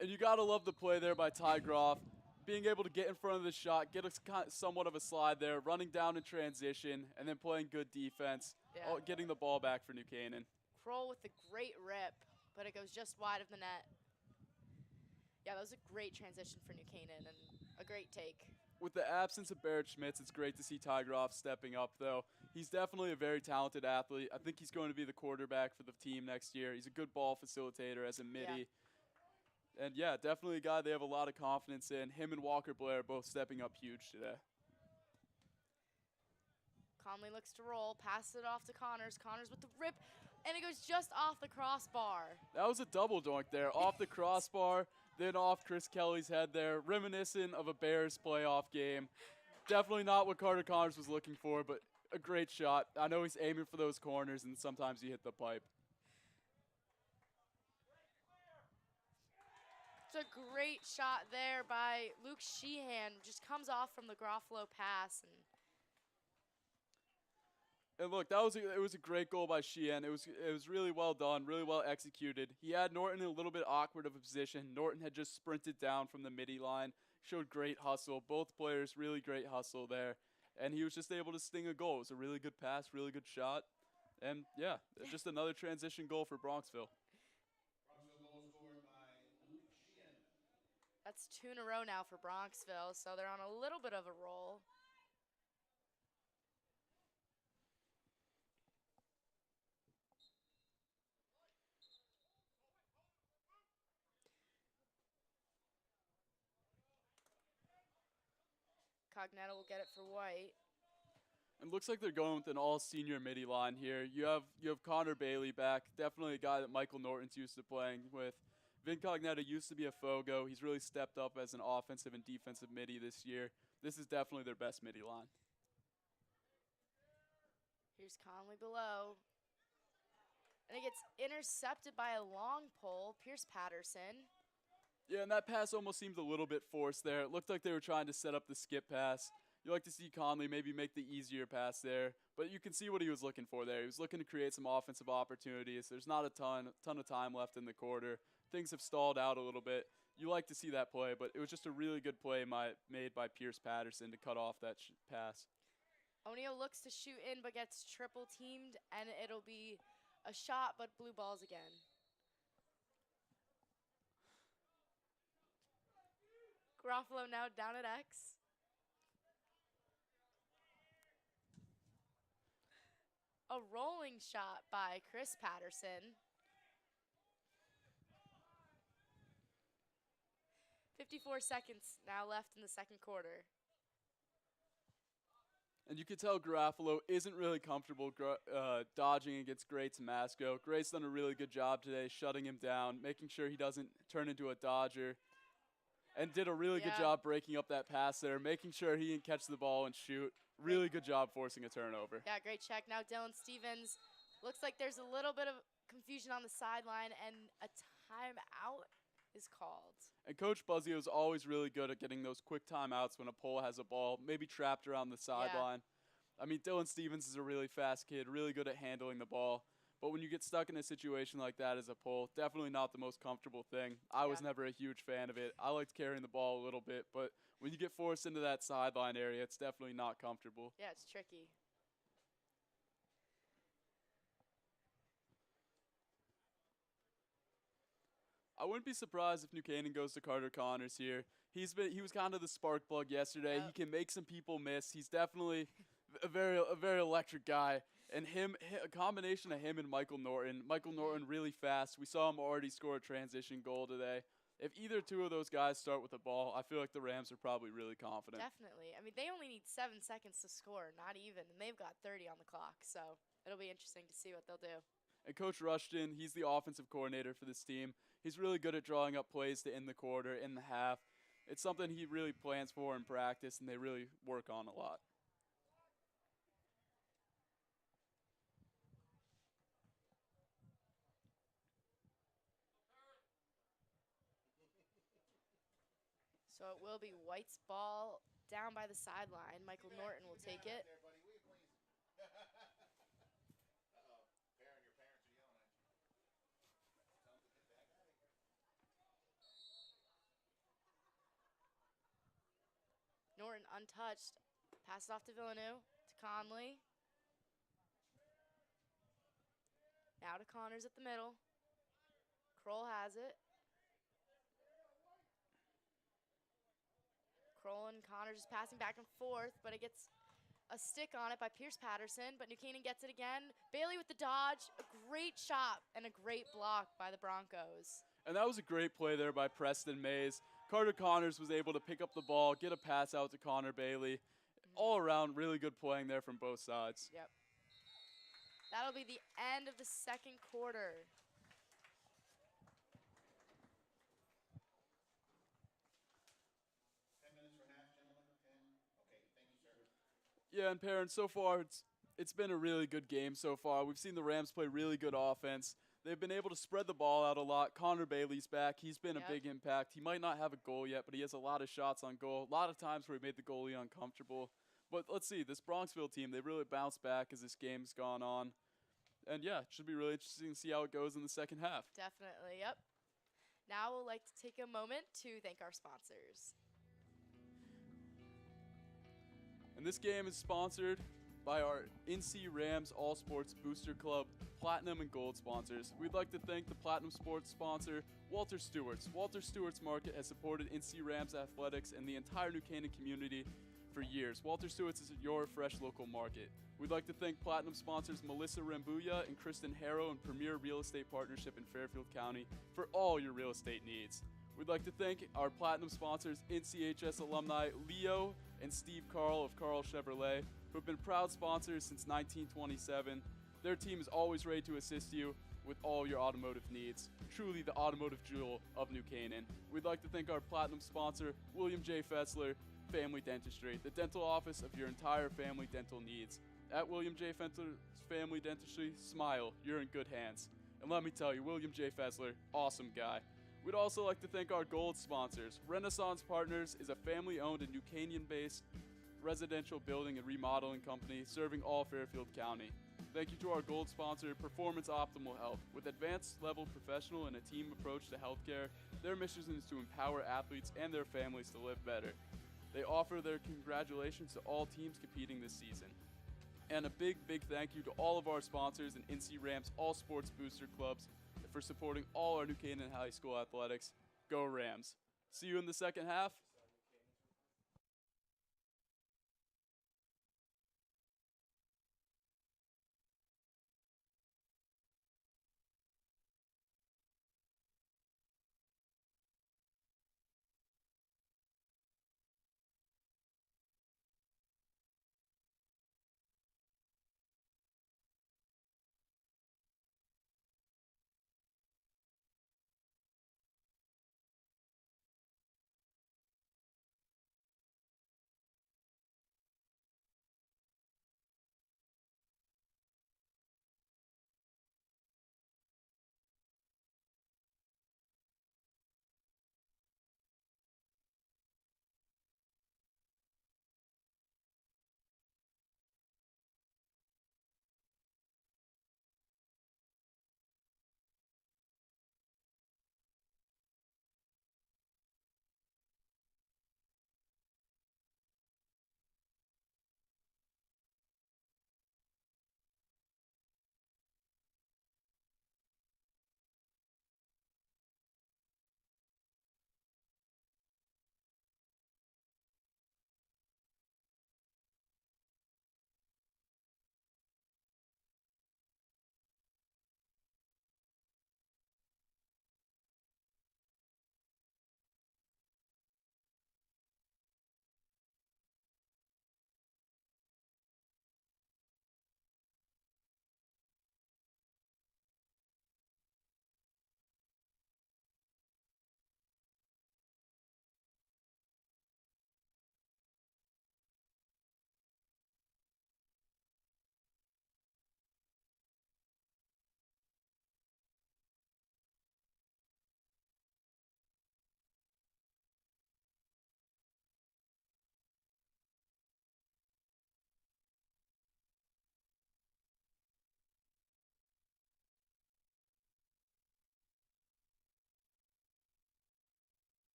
And you got to love the play there by Ty Groff. Being able to get in front of the shot, get somewhat of a slide there, running down in transition, and then playing good defense, getting the ball back for New Canaan.
Kroll with the great rip, but it goes just wide of the net. Yeah, that was a great transition for New Canaan and a great take.
With the absence of Barrett Schmitz, it's great to see Ty Groff stepping up, though. He's definitely a very talented athlete. I think he's going to be the quarterback for the team next year. He's a good ball facilitator as a midi. Yeah. And, yeah, definitely a guy they have a lot of confidence in. Him and Walker Blair both stepping up huge today.
Conley looks to roll, passes it off to Connors. Connors with the rip, and it goes just off the crossbar.
That was a double doink there, off the crossbar, then off Chris Kelly's head there. Reminiscent of a Bears playoff game. Definitely not what Carter Connors was looking for, but a great shot. I know he's aiming for those corners, and sometimes he hit the pipe.
It's a great shot there by Luke Sheehan. Just comes off from the Groffalo pass.
And look, it was a great goal by Sheehan. It was really well done, really well executed. He had Norton in a little bit awkward of a position. Norton had just sprinted down from the midi line, showed great hustle. Both players really great hustle there. And he was just able to sting a goal. It was a really good pass, really good shot. And, yeah, just another transition goal for Bronxville.
That's 2 in a row now for Bronxville, so they're on a little bit of a roll. Cognetta will get it for White.
It looks like they're going with an all-senior midi line here. You have Connor Bailey back, definitely a guy that Michael Norton's used to playing with. Vin Cognetta used to be a Fogo. He's really stepped up as an offensive and defensive midi this year. This is definitely their best midi line.
Here's Conley below. And it gets intercepted by a long pole, Pierce Patterson.
Yeah, and that pass almost seemed a little bit forced there. It looked like they were trying to set up the skip pass. You like to see Conley maybe make the easier pass there, but you can see what he was looking for there. He was looking to create some offensive opportunities. There's not a ton of time left in the quarter. Things have stalled out a little bit. You like to see that play, but it was just a really good play made by Pierce Patterson to cut off that pass.
O'Neal looks to shoot in, but gets triple teamed, and it'll be a shot, but blue balls again. Garofalo now down at X. A rolling shot by Chris Patterson. 54 seconds now left in the second quarter.
And you can tell Garofalo isn't really comfortable dodging against Grace Masco. Grace done a really good job today, shutting him down, making sure he doesn't turn into a dodger. And did a really good job breaking up that pass there, making sure he didn't catch the ball and shoot. Really good job forcing a turnover.
Yeah, great check. Now Dylan Stevens. Looks like there's a little bit of confusion on the sideline, and a timeout is called.
And Coach Buzzio is always really good at getting those quick timeouts when a pole has a ball, maybe trapped around the sideline. Yeah. I mean, Dylan Stevens is a really fast kid, really good at handling the ball. But when you get stuck in a situation like that as a pole, definitely not the most comfortable thing. I was never a huge fan of it. I liked carrying the ball a little bit, but when you get forced into that sideline area, it's definitely not comfortable.
Yeah, it's tricky.
I wouldn't be surprised if New Canaan goes to Carter Connors here. He was kind of the spark plug yesterday. Yep. He can make some people miss. He's definitely a very electric guy. And a combination of him and Michael Norton. Michael Norton really fast. We saw him already score a transition goal today. If either two of those guys start with the ball, I feel like the Rams are probably really confident.
Definitely. I mean, they only need 7 seconds to score, not even, and they've got 30 on the clock. So it'll be interesting to see what they'll do.
And Coach Rushton, he's the offensive coordinator for this team. He's really good at drawing up plays to end the quarter, in the half. It's something he really plans for in practice, and they really work on a lot.
So it will be White's ball down by the sideline. Michael Norton will take it. Norton untouched. Pass it off to Villeneuve, to Conley. Now to Connors at the middle. Kroll has it. Kroll and Connors just passing back and forth, but it gets a stick on it by Pierce Patterson, but New Canaan gets it again. Bailey with the dodge, a great shot and a great block by the Broncos.
And that was a great play there by Preston Mays. Carter Connors was able to pick up the ball, get a pass out to Connor Bailey. All around, really good playing there from both sides.
Yep. That'll be the end of the second quarter.
Yeah, and parents, so far it's been a really good game so far. We've seen the Rams play really good offense. They've been able to spread the ball out a lot. Connor Bailey's back. He's been a big impact. He might not have a goal yet, but he has a lot of shots on goal. A lot of times where he made the goalie uncomfortable. But let's see, this Bronxville team, they really bounced back as this game's gone on. And yeah, it should be really interesting to see how it goes in the second half.
Definitely, yep. Now we'll like to take a moment to thank our sponsors.
And this game is sponsored by our NC Rams All Sports Booster Club Platinum and Gold sponsors. We'd like to thank the Platinum Sports sponsor, Walter Stewart's. Walter Stewart's Market has supported NC Rams athletics and the entire New Canaan community for years. Walter Stewart's is your fresh local market. We'd like to thank Platinum sponsors Melissa Rambuya and Kristen Harrow and Premier Real Estate Partnership in Fairfield County for all your real estate needs. We'd like to thank our Platinum sponsors, NCHS alumni Leo and Steve Carl of Carl Chevrolet, who have been proud sponsors since 1927. Their team is always ready to assist you with all your automotive needs. Truly the automotive jewel of New Canaan. We'd like to thank our Platinum sponsor, William J. Fessler, Family Dentistry, the dental office of your entire family dental needs. At William J. Fessler's Family Dentistry, smile, you're in good hands. And let me tell you, William J. Fessler, awesome guy. We'd also like to thank our gold sponsors. Renaissance Partners is a family-owned and New Canaan-based residential building and remodeling company serving all Fairfield County. Thank you to our gold sponsor, Performance Optimal Health. With advanced level professional and a team approach to healthcare, their mission is to empower athletes and their families to live better. They offer their congratulations to all teams competing this season. And a big, big thank you to all of our sponsors and NC Rams All Sports Booster Clubs for supporting all our New Canaan High School athletics. Go Rams. See you in the second half.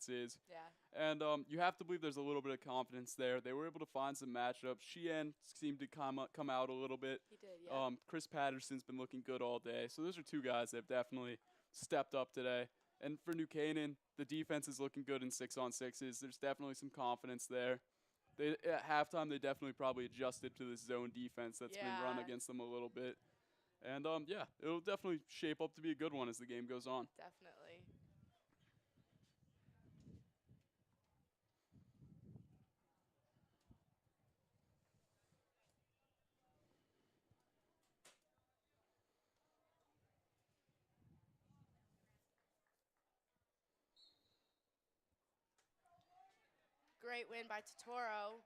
is.
Yeah.
And you have to believe there's a little bit of confidence there. They were able to find some matchups. Sheehan seemed to come out a little bit.
He did, yeah.
Chris Patterson's been looking good all day. So those are two guys that have definitely stepped up today. And for New Canaan, the defense is looking good in 6-on-6s. There's definitely some confidence there. At halftime, they definitely probably adjusted to this zone defense that's been run
Yeah.
against them a little bit. And, yeah, it'll definitely shape up to be a good one as the game goes on.
Definitely. Great win by Totoro.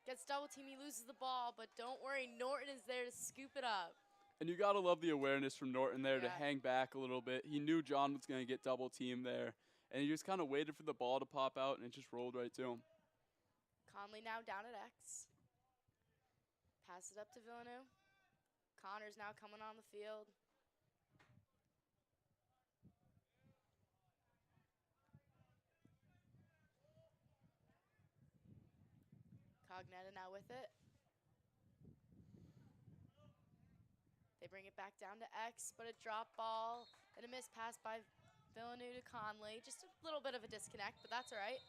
Gets double team, he loses the ball, but don't worry, Norton is there to scoop it up.
And you got to love the awareness from Norton there to
Yeah.
hang back a little bit. He knew John was going to get double teamed there. And he just kind of waited for the ball to pop out, and it just rolled right to him.
Conley now down at X. Pass it up to Villeneuve. Connor's now coming on the field. Cognetta now with it. They bring it back down to X, but a drop ball and a missed pass by Villeneuve to Conley. Just a little bit of a disconnect, but that's all right.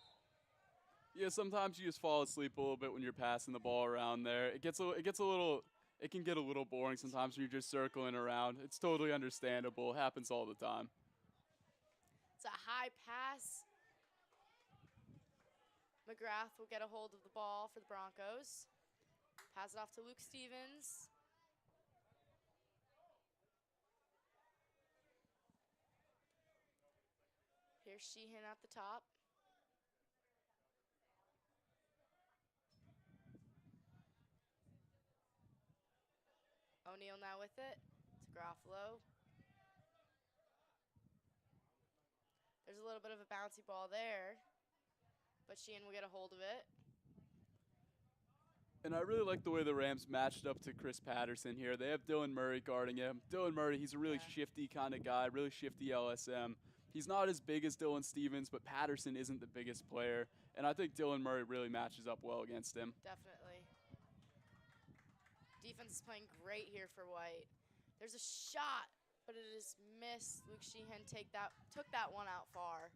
Yeah, sometimes you just fall asleep a little bit when you're passing the ball around there. It can get a little boring sometimes when you're just circling around. It's totally understandable. It happens all the time.
It's a high pass. McGrath will get a hold of the ball for the Broncos. Pass it off to Luke Stevens. Here's Sheehan at the top. O'Neal now with it to Garofalo. There's a little bit of a bouncy ball there, but Sheehan will get a hold of it.
And I really like the way the Rams matched up to Chris Patterson here. They have Dylan Murray guarding him. Dylan Murray, he's a really shifty kind of guy, really shifty LSM. He's not as big as Dylan Stevens, but Patterson isn't the biggest player. And I think Dylan Murray really matches up well against him.
Definitely. Defense is playing great here for White. There's a shot, but it is missed. Luke Sheehan took that one out far.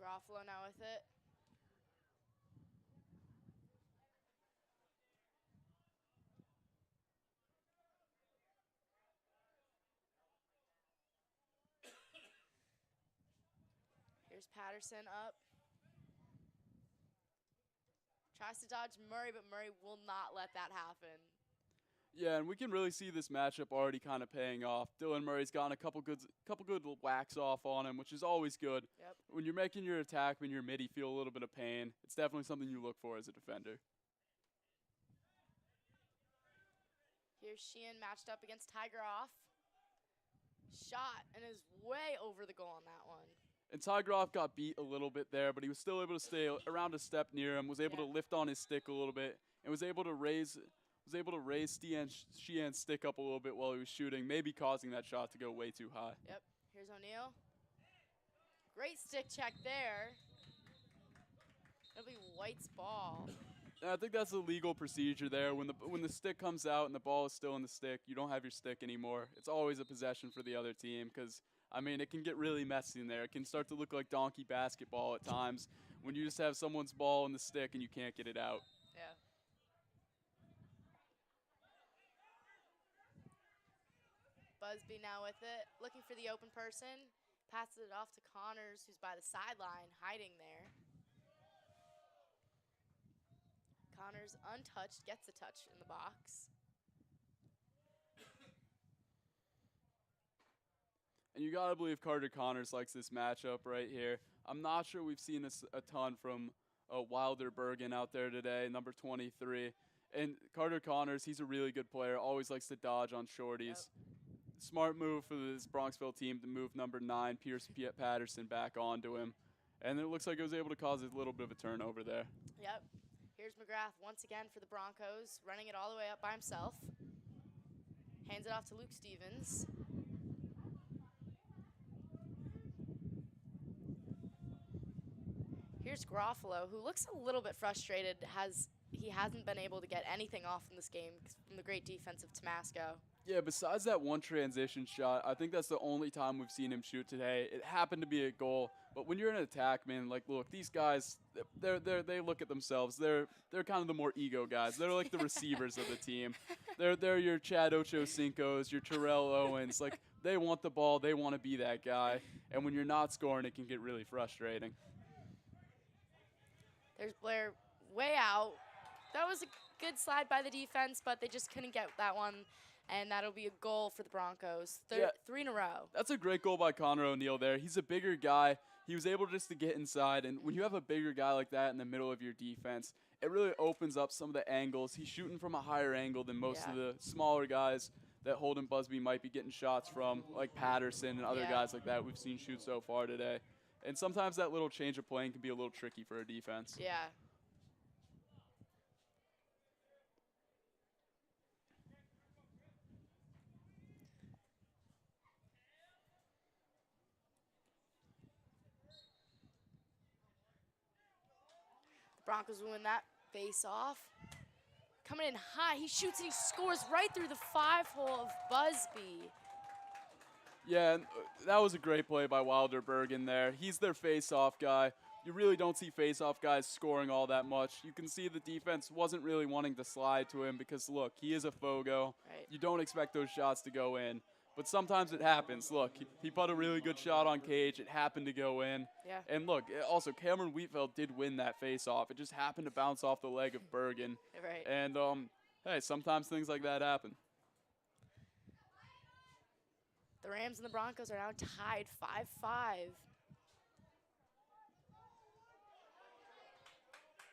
Garofalo now with it. Here's Patterson up. Tries to dodge Murray, but Murray will not let that happen.
Yeah, and we can really see this matchup already kind of paying off. Dylan Murray's gotten a couple good whacks off on him, which is always good.
Yep.
When you're making your attack, when your mid, you feel a little bit of pain. It's definitely something you look for as a defender.
Here's Sheehan matched up against Tiger Off. Shot and is way over the goal on that one.
And Ty Groff got beat a little bit there, but he was still able to stay around a step near him, was able to lift on his stick a little bit, and was able to raise Sheehan's stick up a little bit while he was shooting, maybe causing that shot to go way too high.
Yep. Here's O'Neal. Great stick check there. It'll be White's ball.
And I think that's a legal procedure there. When the stick comes out and the ball is still in the stick, you don't have your stick anymore. It's always a possession for the other team because, I mean, it can get really messy in there. It can start to look like donkey basketball at times when you just have someone's ball in the stick and you can't get it out.
Yeah. Busby now with it, looking for the open person. Passes it off to Connors, who's by the sideline, hiding there. Connors, untouched, gets a touch in the box.
And you got to believe Carter Connors likes this matchup right here. I'm not sure we've seen a ton from Wilder Bergen out there today, number 23. And Carter Connors, he's a really good player, always likes to dodge on shorties.
Yep.
Smart move for this Bronxville team to move number 9, Pierce Patterson, back onto him. And it looks like it was able to cause a little bit of a turnover there.
Yep. Here's McGrath once again for the Broncos, running it all the way up by himself. Hands it off to Luke Stevens. Here's Garofalo, who looks a little bit frustrated. He hasn't been able to get anything off in this game from the great defense of Tomasco.
Yeah, besides that one transition shot, I think that's the only time we've seen him shoot today. It happened to be a goal, but when you're in an attack, man, like, look, these guys, they look at themselves. They're kind of the more ego guys. They're like the receivers of the team. They're your Chad Ochocinco's, your Terrell Owens. Like, they want the ball. They want to be that guy. And when you're not scoring, it can get really frustrating.
There's Blair way out. That was a good slide by the defense, but they just couldn't get that one. And that'll be a goal for the Broncos. 3 in a row.
That's a great goal by Connor O'Neill there. He's a bigger guy. He was able just to get inside. And when you have a bigger guy like that in the middle of your defense, it really opens up some of the angles. He's shooting from a higher angle than most of the smaller guys that Holden Busby might be getting shots from, like Patterson and other guys like that we've seen shoot so far today. And sometimes that little change of playing can be a little tricky for a defense.
Yeah. Broncos win that face-off. Coming in high, he shoots and he scores right through the 5-hole of Busby.
Yeah, and that was a great play by Wilder Bergen there. He's their face-off guy. You really don't see face-off guys scoring all that much. You can see the defense wasn't really wanting to slide to him because, look, he is a Fogo.
Right.
You don't expect those shots to go in. But sometimes it happens. Look, he put a really good shot on Cage. It happened to go in.
Yeah.
And look, also Cameron Wheatfield did win that face-off. It just happened to bounce off the leg of Bergen.
Right.
And, hey, sometimes things like that happen.
The Rams and the Broncos are now tied 5-5.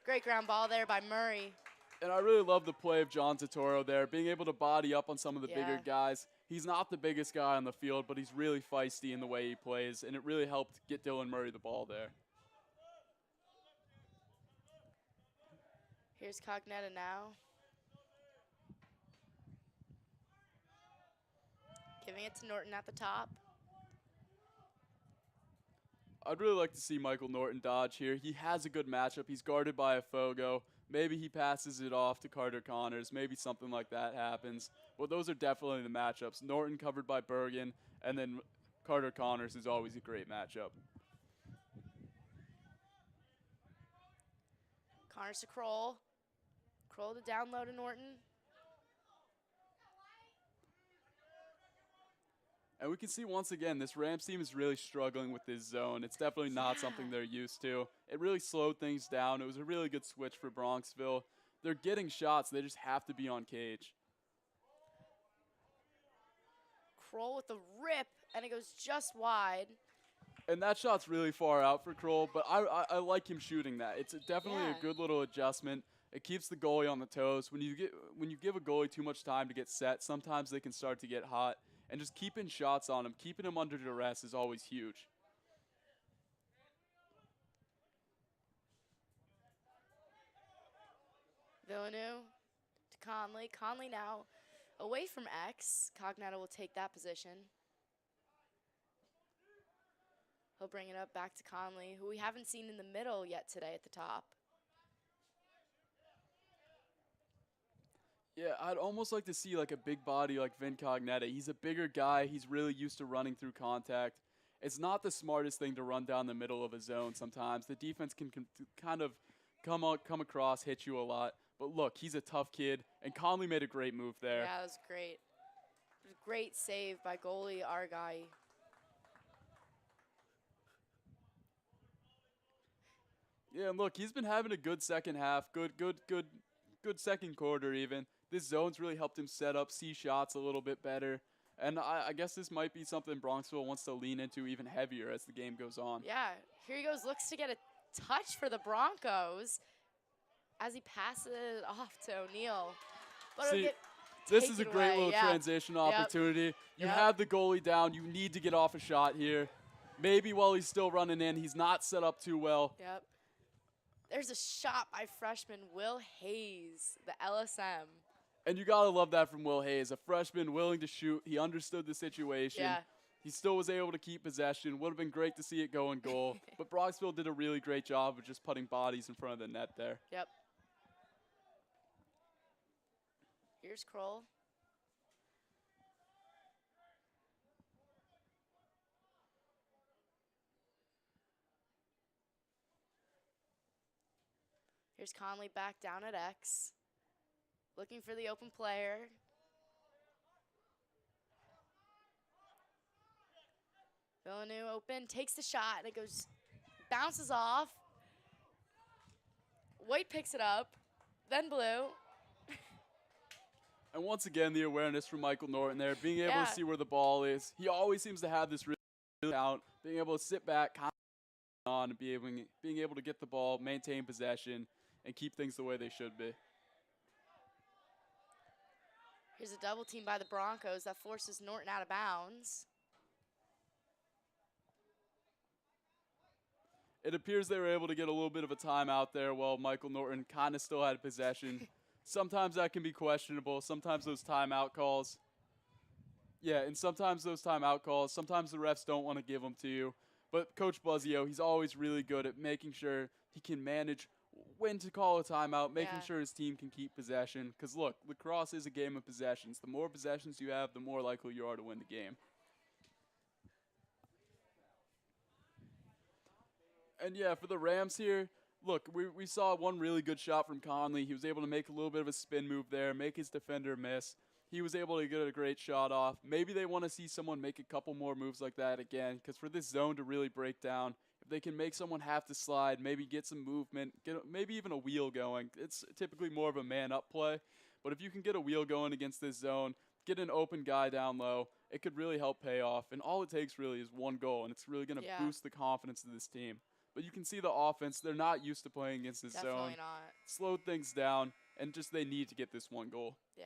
Great ground ball there by Murray.
And I really love the play of John Totoro there, being able to body up on some of the bigger guys. He's not the biggest guy on the field, but he's really feisty in the way he plays, and it really helped get Dylan Murray the ball there.
Here's Cognetta now. Giving it to Norton at the top.
I'd really like to see Michael Norton dodge here. He has a good matchup. He's guarded by a Fogo. Maybe he passes it off to Carter Connors. Maybe something like that happens. But those are definitely the matchups. Norton covered by Bergen, and then Carter Connors is always a great matchup.
Connors to Kroll. Kroll to down low to Norton.
And we can see once again, this Rams team is really struggling with this zone. It's definitely not something they're used to. It really slowed things down. It was a really good switch for Bronxville. They're getting shots. They just have to be on Cage.
Kroll with the rip, and it goes just wide.
And that shot's really far out for Kroll, but I like him shooting that. It's definitely a good little adjustment. It keeps the goalie on the toes. When you give a goalie too much time to get set, sometimes they can start to get hot. And just keeping shots on him, keeping him under duress is always huge.
Villeneuve to Conley. Conley now away from X. Cognetta will take that position. He'll bring it up back to Conley, who we haven't seen in the middle yet today at the top.
Yeah, I'd almost like to see like a big body like Vin Cognetta. He's a bigger guy. He's really used to running through contact. It's not the smartest thing to run down the middle of a zone sometimes. The defense can kind of come across, hit you a lot. But look, he's a tough kid, and Conley made a great move there.
Yeah, that was great. It was a great save by goalie Argai.
Yeah, and look, he's been having a good second half, good second quarter even. This zone's really helped him set up, see shots a little bit better. And I guess this might be something Bronxville wants to lean into even heavier as the game goes on.
Yeah, here he goes, looks to get a touch for the Broncos as he passes it off to O'Neill. But
See,
get
this is a
taken
great
away.
little transition opportunity. You
Yep.
have the goalie down. You need to get off a shot here. Maybe while he's still running in, he's not set up too well.
Yep. There's a shot by freshman Will Hayes, the LSM.
And you got to love that from Will Hayes, a freshman willing to shoot. He understood the situation.
Yeah.
He still was able to keep possession. Would have been great to see it go in goal. But Bronxville did a really great job of just putting bodies in front of the net there.
Yep. Here's Kroll. Here's Conley back down at X. Looking for the open player. Villeneuve open, takes the shot, and it goes, bounces off. White picks it up, then Blue.
And once again, the awareness from Michael Norton there, being able to see where the ball is. He always seems to have this really out, being able to sit back, on, and being able to get the ball, maintain possession, and keep things the way they should be.
Here's a double team by the Broncos that forces Norton out of bounds.
It appears they were able to get a little bit of a timeout there while Michael Norton kind of still had possession. Sometimes that can be questionable. Sometimes those timeout calls. Yeah, and sometimes those timeout calls, sometimes the refs don't want to give them to you. But Coach Buzzio, he's always really good at making sure he can manage when to call a timeout, making sure his team can keep possession. Because, look, lacrosse is a game of possessions. The more possessions you have, the more likely you are to win the game. And, yeah, for the Rams here, look, we saw one really good shot from Conley. He was able to make a little bit of a spin move there, make his defender miss. He was able to get a great shot off. Maybe they want to see someone make a couple more moves like that again, because for this zone to really break down, if they can make someone have to slide, maybe get some movement, maybe even a wheel going. It's typically more of a man-up play. But if you can get a wheel going against this zone, get an open guy down low, it could really help pay off. And all it takes really is one goal, and it's really going to boost the confidence of this team. But you can see the offense, they're not used to playing against this zone.
Definitely not.
Slowed things down, and just they need to get this one goal.
Yeah.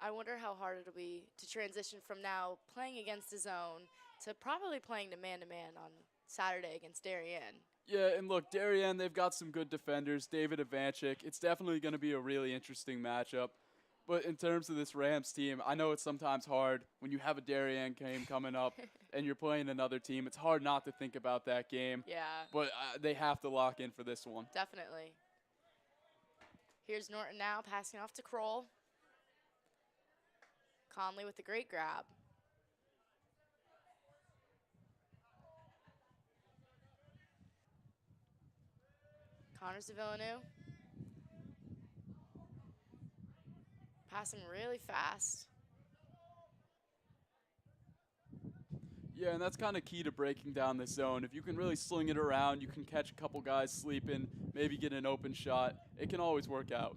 I wonder how hard it'll be to transition from now playing against a zone to probably playing to man on Saturday against Darien.
Yeah, and look, Darien, they've got some good defenders. David Ivanchik, it's definitely going to be a really interesting matchup. But in terms of this Rams team, I know it's sometimes hard when you have a Darien game coming up and you're playing another team. It's hard not to think about that game.
Yeah.
But they have to lock in for this one.
Definitely. Here's Norton now, passing off to Kroll. Conley with a great grab. Connors to Villeneuve. Passing really fast.
Yeah, and that's kind of key to breaking down this zone. If you can really sling it around, you can catch a couple guys sleeping, maybe get an open shot. It can always work out.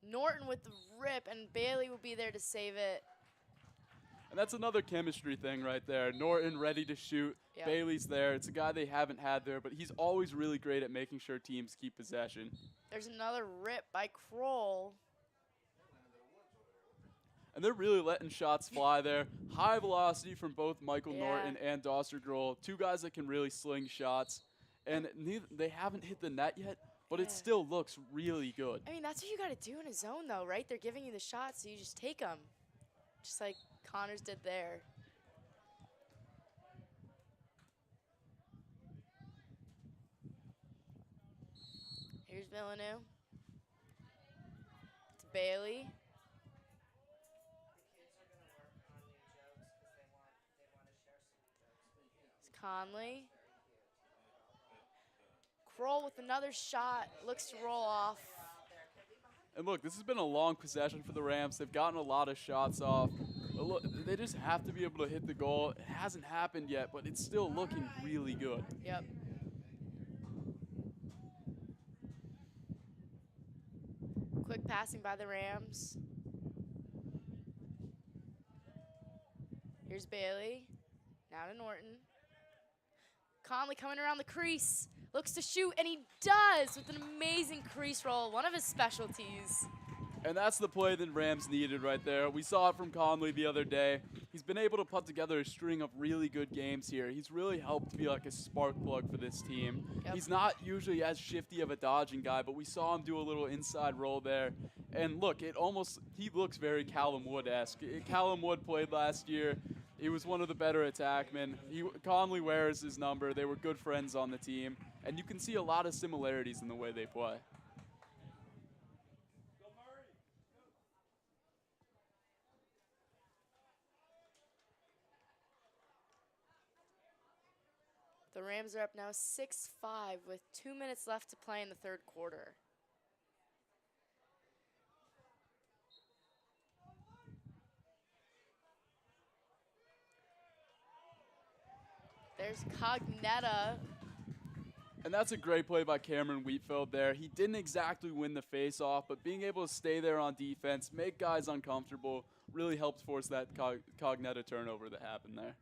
Norton with the rip, and Bailey will be there to save it.
And that's another chemistry thing right there. Norton ready to shoot.
Yep.
Bailey's there. It's a guy they haven't had there, but he's always really great at making sure teams keep possession.
There's another rip by Kroll.
And they're really letting shots fly there. High velocity from both Michael Norton and Dostergroll. Two guys that can really sling shots. And they haven't hit the net yet, but it still looks really good.
I mean, that's what you got to do in a zone, though, right? They're giving you the shots, so you just take them. Just like Connors did there. Here's Villeneuve. To Bailey. It's Conley. Kroll with another shot. Looks to roll off.
And look, this has been a long possession for the Rams. They've gotten a lot of shots off. But look, they just have to be able to hit the goal. It hasn't happened yet, but it's still looking really good.
Yep. Quick passing by the Rams. Here's Bailey. Now to Norton. Conley coming around the crease. Looks to shoot, and he does with an amazing crease roll. One of his specialties.
And that's the play that Rams needed right there. We saw it from Conley the other day. He's been able to put together a string of really good games here. He's really helped be like a spark plug for this team.
Yep.
He's not usually as shifty of a dodging guy, but we saw him do a little inside roll there. And look, he looks very Callum Wood-esque. Callum Wood played last year. He was one of the better attackmen. Conley wears his number. They were good friends on the team. And you can see a lot of similarities in the way they play.
The Rams are up now 6-5 with 2 minutes left to play in the third quarter. There's Cognetta.
And that's a great play by Cameron Wheatfield there. He didn't exactly win the face-off, but being able to stay there on defense, make guys uncomfortable, really helped force that Cognetta turnover that happened there.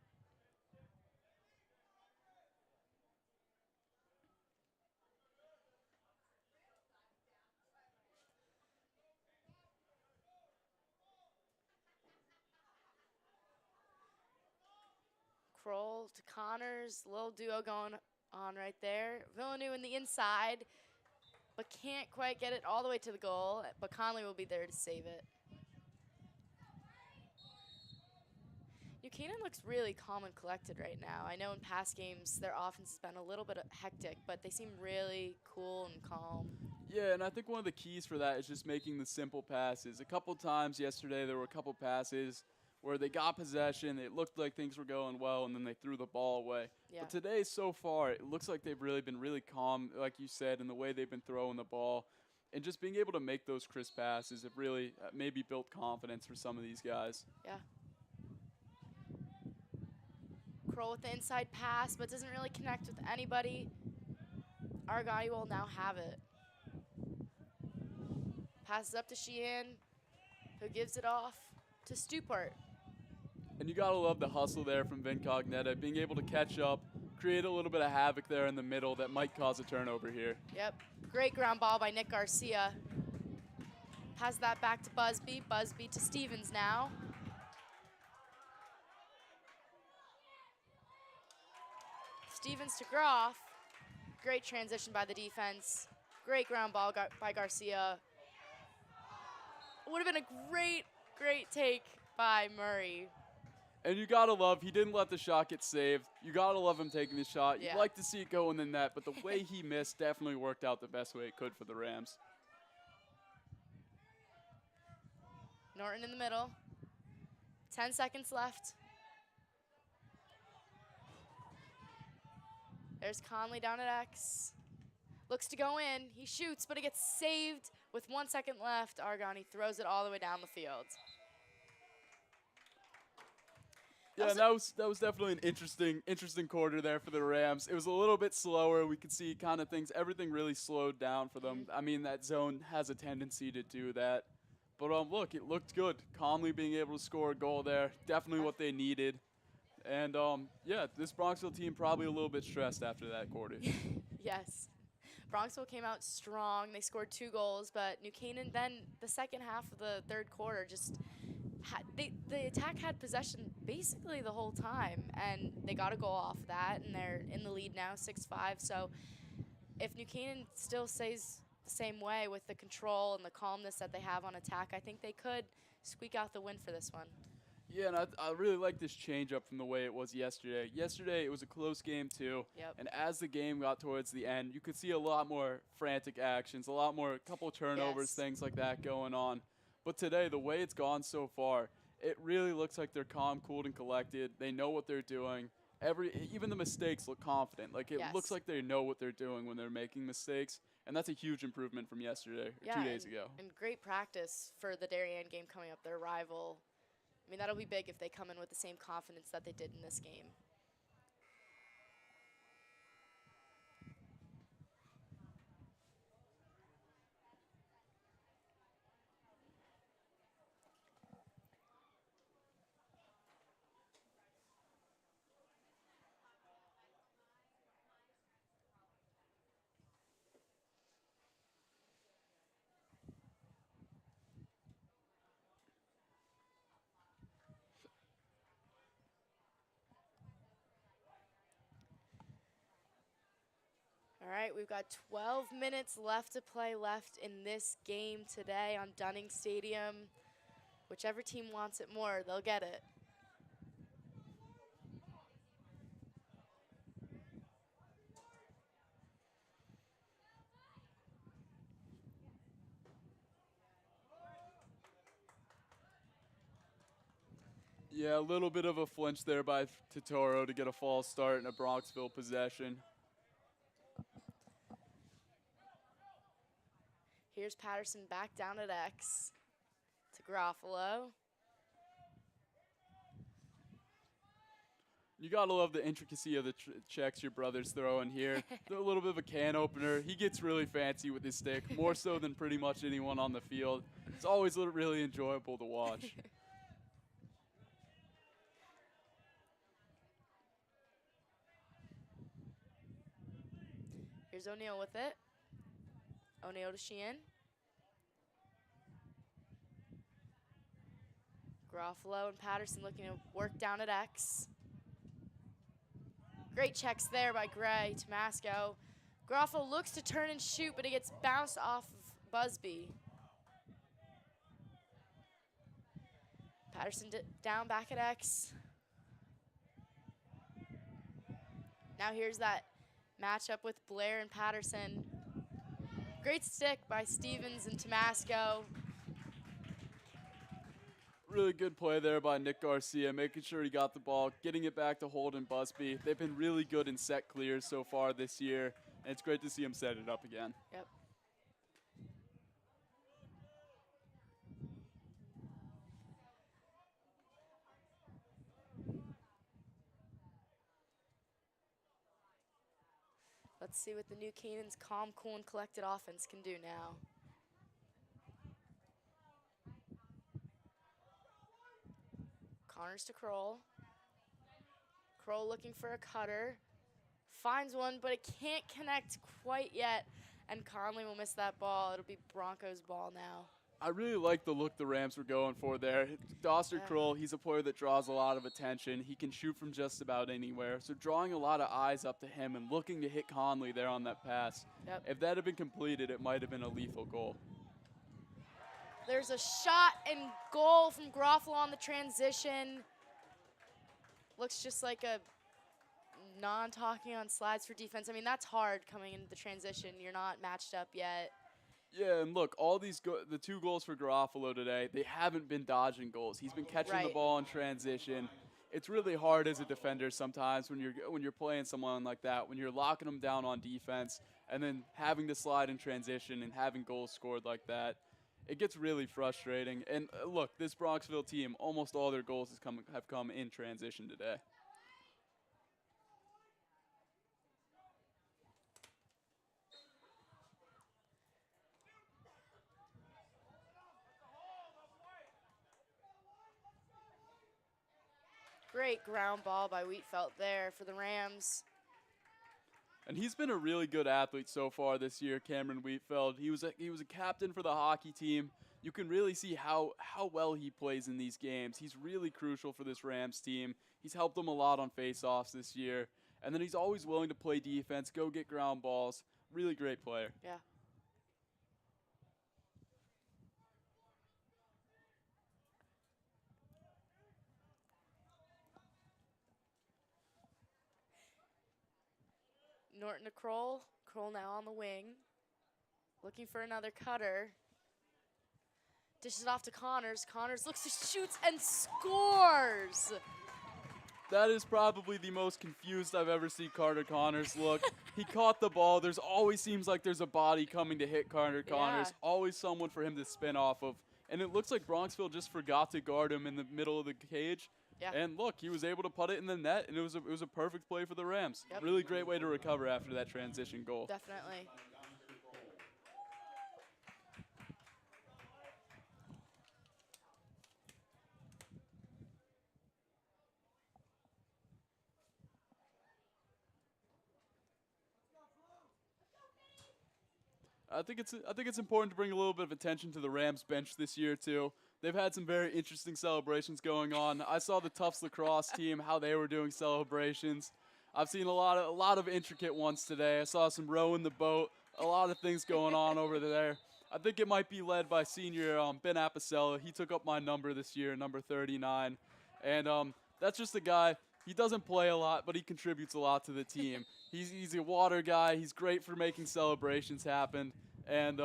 Kroll to Connors, little duo going on right there. Villeneuve in the inside, but can't quite get it all the way to the goal, but Conley will be there to save it. New Canaan looks really calm and collected right now. I know in past games their offense has been a little bit hectic, but they seem really cool and calm.
Yeah, and I think one of the keys for that is just making the simple passes. A couple times yesterday there were a couple passes where they got possession, it looked like things were going well, and then they threw the ball away.
Yeah.
But today, so far, it looks like they've really been really calm, like you said, in the way they've been throwing the ball. And just being able to make those crisp passes have really maybe built confidence for some of these guys.
Yeah. Kroll with the inside pass, but doesn't really connect with anybody. Argani will now have it. Passes up to Sheehan, who gives it off to Stupart.
And you gotta love the hustle there from Vin Cognetta, being able to catch up, create a little bit of havoc there in the middle that might cause a turnover here.
Yep, great ground ball by Nick Garcia. Pass that back to Busby, Busby to Stevens now. Stevens to Groff. Great transition by the defense. Great ground ball by Garcia. Would have been a great take by Murray.
And you gotta love, he didn't let the shot get saved. You gotta love him taking the shot.
Yeah.
You'd like to see it go in the net, but the way he missed definitely worked out the best way it could for the Rams.
Norton in the middle. 10 seconds left. There's Conley down at X. Looks to go in. He shoots, but it gets saved with 1 second left. Argani throws it all the way down the field.
Yeah, and that was definitely an interesting quarter there for the Rams. It was a little bit slower. We could see kind of everything really slowed down for them. I mean, that zone has a tendency to do that. But look, it looked good. Conley being able to score a goal there, definitely what they needed. And yeah, this Bronxville team probably a little bit stressed after that quarter.
Yes. Bronxville came out strong. They scored 2 goals, but New Canaan then the second half of the third quarter just the attack had possession basically the whole time, and they got a goal off that, and they're in the lead now, 6-5. So if New Canaan still stays the same way with the control and the calmness that they have on attack, I think they could squeak out the win for this one.
Yeah, and I really like this change up from the way it was yesterday. Yesterday, it was a close game, too.
Yep.
And as the game got towards the end, you could see a lot more frantic actions, a couple turnovers,
Yes.
things like that going on. But today, the way it's gone so far, it really looks like they're calm, cool, and collected. They know what they're doing. Even the mistakes look confident. Like, it
Yes.
looks like they know what they're doing when they're making mistakes. And that's a huge improvement from yesterday, or 2 days ago.
And great practice for the Darien game coming up, their rival. I mean, that'll be big if they come in with the same confidence that they did in this game. right, we've got 12 minutes left to play left in this game today on Dunning Stadium. Whichever team wants it more, they'll get it.
Yeah, a little bit of a flinch there by Totoro to get a false start in a Bronxville possession.
Here's Patterson back down at X to Garofalo.
You gotta love the intricacy of the checks your brother's throwing here. A little bit of a can opener. He gets really fancy with his stick, more so than pretty much anyone on the field. It's always really enjoyable to watch.
Here's O'Neal with it. O'Neal to Sheehan. Garofalo and Patterson looking to work down at X. Great checks there by Gray to Masco. Garofalo looks to turn and shoot, but he gets bounced off of Busby. Patterson down back at X. Now here's that matchup with Blair and Patterson. Great stick by Stevens and Tomasco.
Really good play there by Nick Garcia, making sure he got the ball, getting it back to Holden Busby. They've been really good in set clears so far this year, and it's great to see him set it up again.
Yep. Let's see what the new Canaan's calm, cool, and collected offense can do now. Connors to Kroll. Kroll looking for a cutter. Finds one, but it can't connect quite yet. And Conley will miss that ball. It'll be Broncos' ball now.
I really like the look the Rams were going for there. Doster Kroll, he's a player that draws a lot of attention. He can shoot from just about anywhere. So drawing a lot of eyes up to him and looking to hit Conley there on that pass.
Yep.
If that had been completed, it might have been a lethal goal.
There's a shot and goal from Garofalo on the transition. Looks just like a non-talking on slides for defense. I mean, that's hard coming into the transition. You're not matched up yet.
Yeah, and look, all these the 2 goals for Garofalo today, they haven't been dodging goals. He's been catching the ball in transition. It's really hard as a defender sometimes when you're playing someone like that, when you're locking them down on defense and then having to slide in transition and having goals scored like that. It gets really frustrating. And look, this Bronxville team, almost all their goals have come in transition today.
Great ground ball by Wheatfeld there for the Rams.
And he's been a really good athlete so far this year, Cameron Wheatfeld. He was a captain for the hockey team. You can really see how well he plays in these games. He's really crucial for this Rams team. He's helped them a lot on faceoffs this year. And then he's always willing to play defense, go get ground balls. Really great player.
Yeah. Norton to Kroll. Kroll now on the wing. Looking for another cutter. Dishes it off to Connors. Connors looks to shoot and scores.
That is probably the most confused I've ever seen Carter Connors look. He caught the ball. There's always seems like there's a body coming to hit Carter Connors. Always someone for him to spin off of. And it looks like Bronxville just forgot to guard him in the middle of the cage.
Yeah.
And look, he was able to put it in the net, and it was a perfect play for the Rams.
Yep.
Really great way to recover after that transition goal.
Definitely.
I think it's important to bring a little bit of attention to the Rams bench this year too. They've had some very interesting celebrations going on. I saw the Tufts Lacrosse team, how they were doing celebrations. I've seen a lot of intricate ones today. I saw some rowing the boat, a lot of things going on over there. I think it might be led by senior Ben Apicella. He took up my number this year, number 39. And that's just a guy, he doesn't play a lot, but he contributes a lot to the team. He's a water guy. He's great for making celebrations happen. And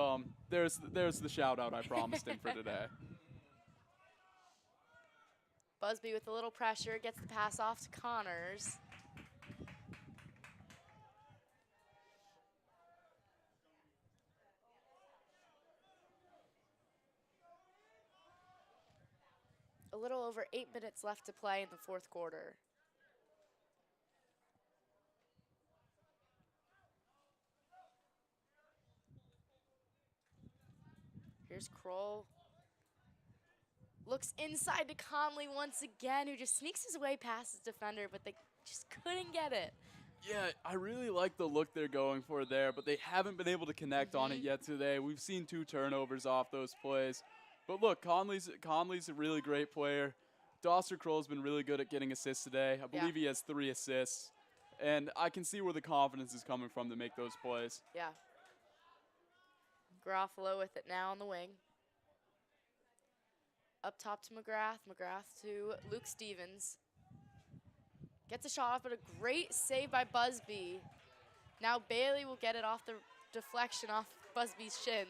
there's the shout-out I promised him for today.
Busby with a little pressure gets the pass off to Connors. A little over 8 minutes left to play in the fourth quarter. Here's Kroll. Looks inside to Conley once again, who just sneaks his way past his defender, but they just couldn't get it.
Yeah, I really like the look they're going for there, but they haven't been able to connect on it yet today. We've seen 2 turnovers off those plays. But look, Conley's a really great player. Dawser Kroll's been really good at getting assists today. I believe he has 3 assists. And I can see where the confidence is coming from to make those plays.
Yeah. Garofalo with it now on the wing. Up top to McGrath. McGrath to Luke Stevens. Gets a shot off, but a great save by Busby. Now Bailey will get it off the deflection off Busby's shins.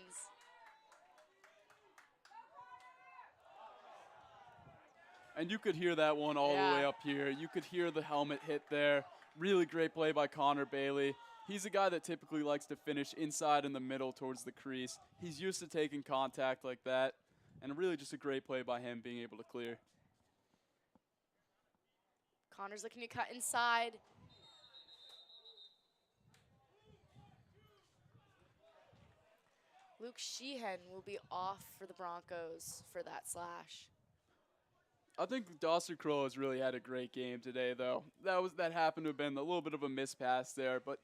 And you could hear that one all the way up here. You could hear the helmet hit there. Really great play by Connor Bailey. He's a guy that typically likes to finish inside in the middle towards the crease. He's used to taking contact like that. And really just a great play by him being able to clear.
Connor's looking to cut inside. Luke Sheehan will be off for the Broncos for that slash.
I think Dawser Kroll has really had a great game today, though. That happened to have been a little bit of a miss pass there, but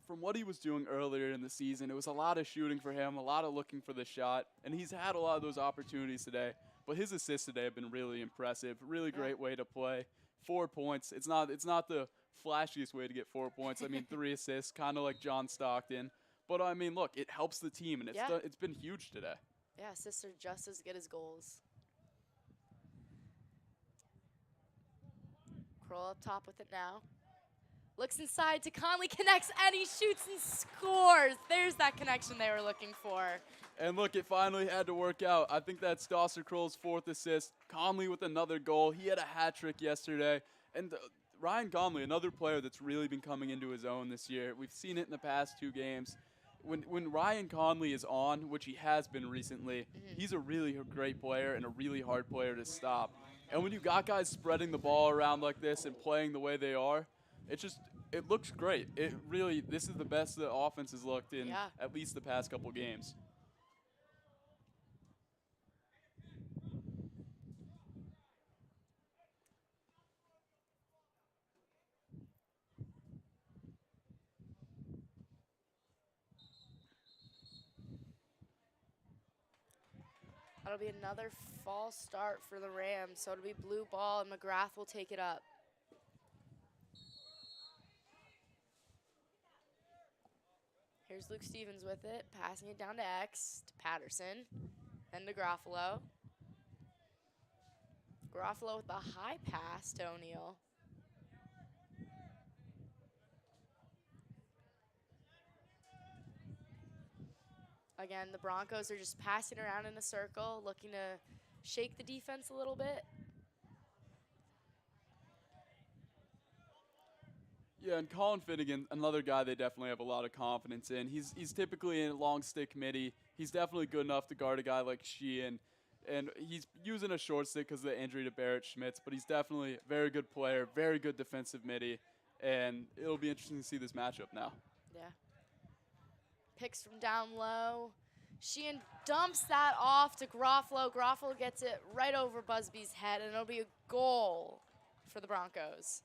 from what he was doing earlier in the season, it was a lot of shooting for him, a lot of looking for the shot, and he's had a lot of those opportunities today. But his assists today have been really impressive. Really great way to play. 4 points. It's not the flashiest way to get 4 points. I mean, 3 assists, kind of like John Stockton. But I mean, look, it helps the team, and it's been huge today.
Yeah, assists are just as good as goals. Kroll up top with it now. Looks inside to Conley, connects, and he shoots and scores. There's that connection they were looking for.
And look, it finally had to work out. I think that's Dawser Kroll's 4th assist. Conley with another goal. He had a hat trick yesterday. And Ryan Conley, another player that's really been coming into his own this year. We've seen it in the past 2 games. When Ryan Conley is on, which he has been recently, he's a really great player and a really hard player to stop. And when you got guys spreading the ball around like this and playing the way they are, it looks great. This is the best the offense has looked in at least the past couple games.
That'll be another false start for the Rams, so it'll be blue ball, and McGrath will take it up. Here's Luke Stevens with it, passing it down to X, to Patterson, then to Garofalo. Garofalo with the high pass to O'Neal. Again, the Broncos are just passing around in a circle, looking to shake the defense a little bit.
Yeah, and Colin Finnegan, another guy they definitely have a lot of confidence in. He's typically in a long stick midi. He's definitely good enough to guard a guy like Sheehan. And he's using a short stick because of the injury to Barrett Schmitz, but he's definitely a very good player, very good defensive midi. And it'll be interesting to see this matchup now.
Yeah. Picks from down low. Sheehan dumps that off to Garofalo. Garofalo gets it right over Busby's head, and it'll be a goal for the Broncos.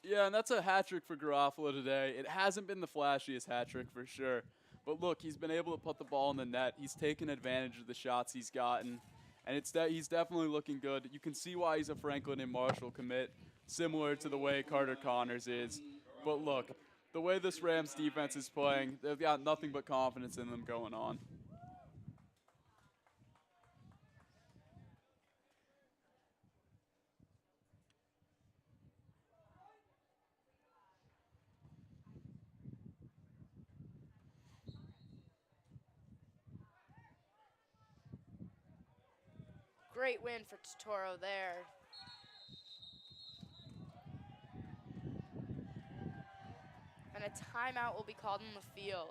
Yeah, and that's a hat trick for Garofalo today. It hasn't been the flashiest hat trick for sure. But look, he's been able to put the ball in the net. He's taken advantage of the shots he's gotten. And he's definitely looking good. You can see why he's a Franklin and Marshall commit, similar to the way Carter Connors is. But look, the way this Rams defense is playing, they've got nothing but confidence in them going on.
Great win for Totoro there. And a timeout will be called on the field.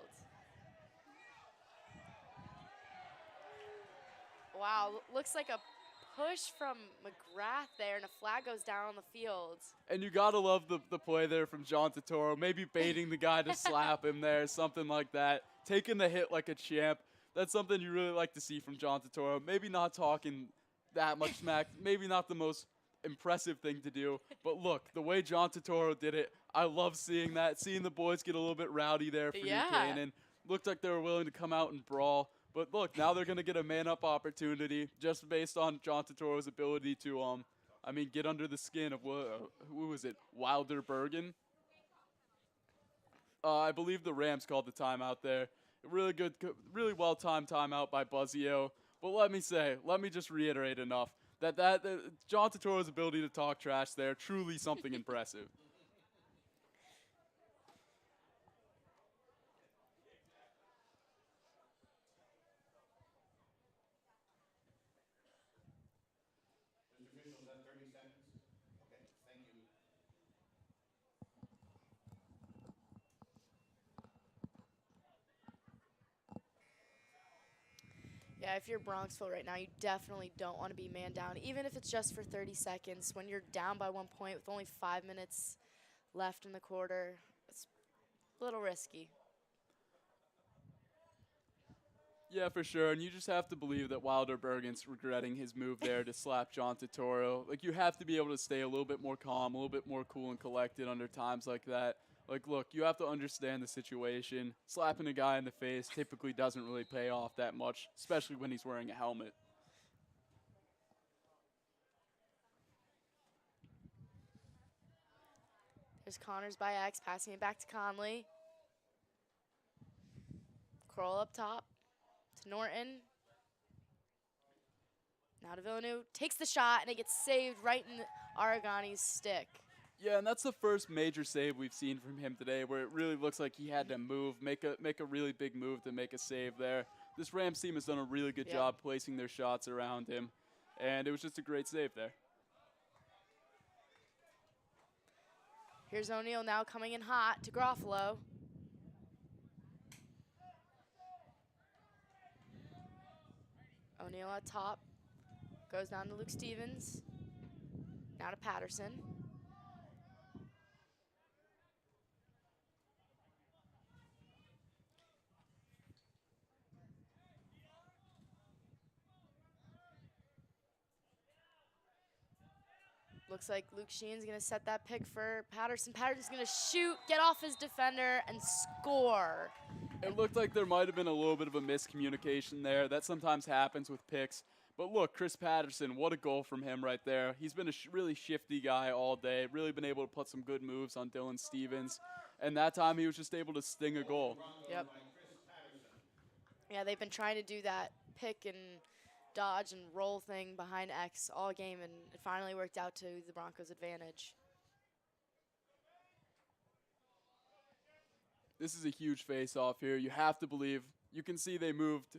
Wow, looks like a push from McGrath there, and a flag goes down on the field.
And you got to love the play there from John Totoro, maybe baiting the guy to slap him there, something like that. Taking the hit like a champ. That's something you really like to see from John Totoro. Maybe not talking that much smack, maybe not the most impressive thing to do, but look, the way John Totoro did it, I love seeing that, seeing the boys get a little bit rowdy there for New Canaan. Looked like they were willing to come out and brawl. But look, now they're going to get a man-up opportunity just based on John Totoro's ability to, get under the skin of, who was it, Wilder Bergen? I believe the Rams called the timeout there. Really good, really well-timed timeout by Buzzio. But let me just reiterate enough that John Totoro's ability to talk trash there, truly something impressive.
Yeah, if you're Bronxville right now, you definitely don't want to be man down, even if it's just for 30 seconds. When you're down by 1 point with only 5 minutes left in the quarter, it's a little risky.
Yeah, for sure, and you just have to believe that Wilder Bergen's regretting his move there to slap John Totoro. Like, you have to be able to stay a little bit more calm, a little bit more cool and collected under times like that. Like, look, you have to understand the situation. Slapping a guy in the face typically doesn't really pay off that much, especially when he's wearing a helmet.
There's Connors by X, passing it back to Conley. Kroll up top to Norton. Now to Villeneuve. Takes the shot, and it gets saved right in Aragani's stick.
Yeah, and that's the first major save we've seen from him today, where it really looks like he had to move, make a really big move to make a save there. This Rams team has done a really good job placing their shots around him, and it was just a great save there.
Here's O'Neal now coming in hot to Groffalo. O'Neal at top. Goes down to Luke Stevens. Now to Patterson. Looks like Luke Sheen's going to set that pick for Patterson. Patterson's going to shoot, get off his defender, and score.
It looked like there might have been a little bit of a miscommunication there. That sometimes happens with picks. But look, Chris Patterson, what a goal from him right there. He's been a really shifty guy all day, really been able to put some good moves on Dylan Stevens. And that time he was just able to sting a goal.
Yep. Yeah, they've been trying to do that pick and dodge and roll thing behind X all game, and it finally worked out to the Broncos' advantage.
This is a huge face-off here. You have to believe. You can see they moved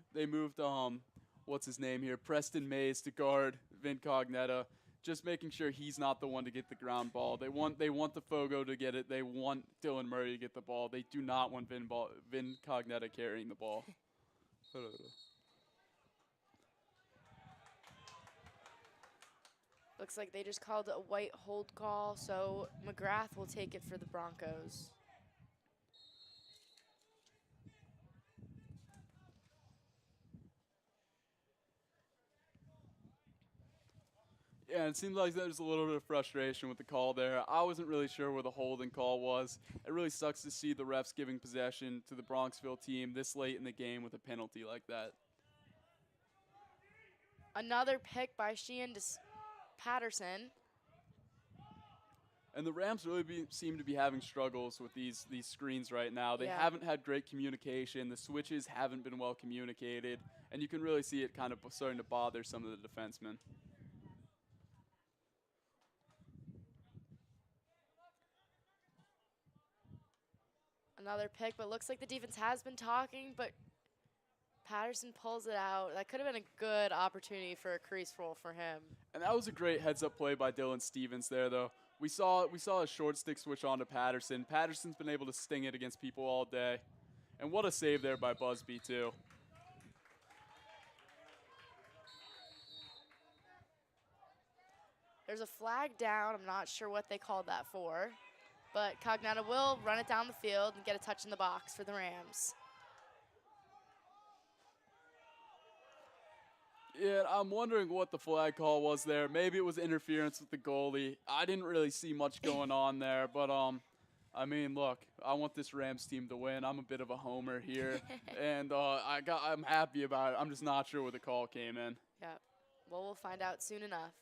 what's his name here, Preston Mays to guard Vin Cognetta, just making sure he's not the one to get the ground ball. They want the Fogo to get it. They want Dylan Murray to get the ball. They do not want Vin Cognetta carrying the ball.
Looks like they just called a white hold call, so McGrath will take it for the Broncos.
Yeah, it seemed like there was a little bit of frustration with the call there. I wasn't really sure where the holding call was. It really sucks to see the refs giving possession to the Bronxville team this late in the game with a penalty like that.
Another pick by Sheehan to Patterson.
And the Rams really seem to be having struggles with these screens right now. They
Yeah.
haven't had great communication. The switches haven't been well communicated. And you can really see it kind of starting to bother some of the defensemen.
Another pick, but looks like the defense has been talking, but Patterson pulls it out. That could have been a good opportunity for a crease roll for him.
And that was a great heads-up play by Dylan Stevens there, though. We saw a short stick switch on to Patterson. Patterson's been able to sting it against people all day. And what a save there by Busby, too.
There's a flag down. I'm not sure what they called that for. But Cognetta will run it down the field and get a touch in the box for the Rams.
Yeah, I'm wondering what the flag call was there. Maybe it was interference with the goalie. I didn't really see much going on there, but I mean, look, I want this Rams team to win. I'm a bit of a homer here, and I'm happy about it. I'm just not sure where the call came in.
Yeah. Well, we'll find out soon enough.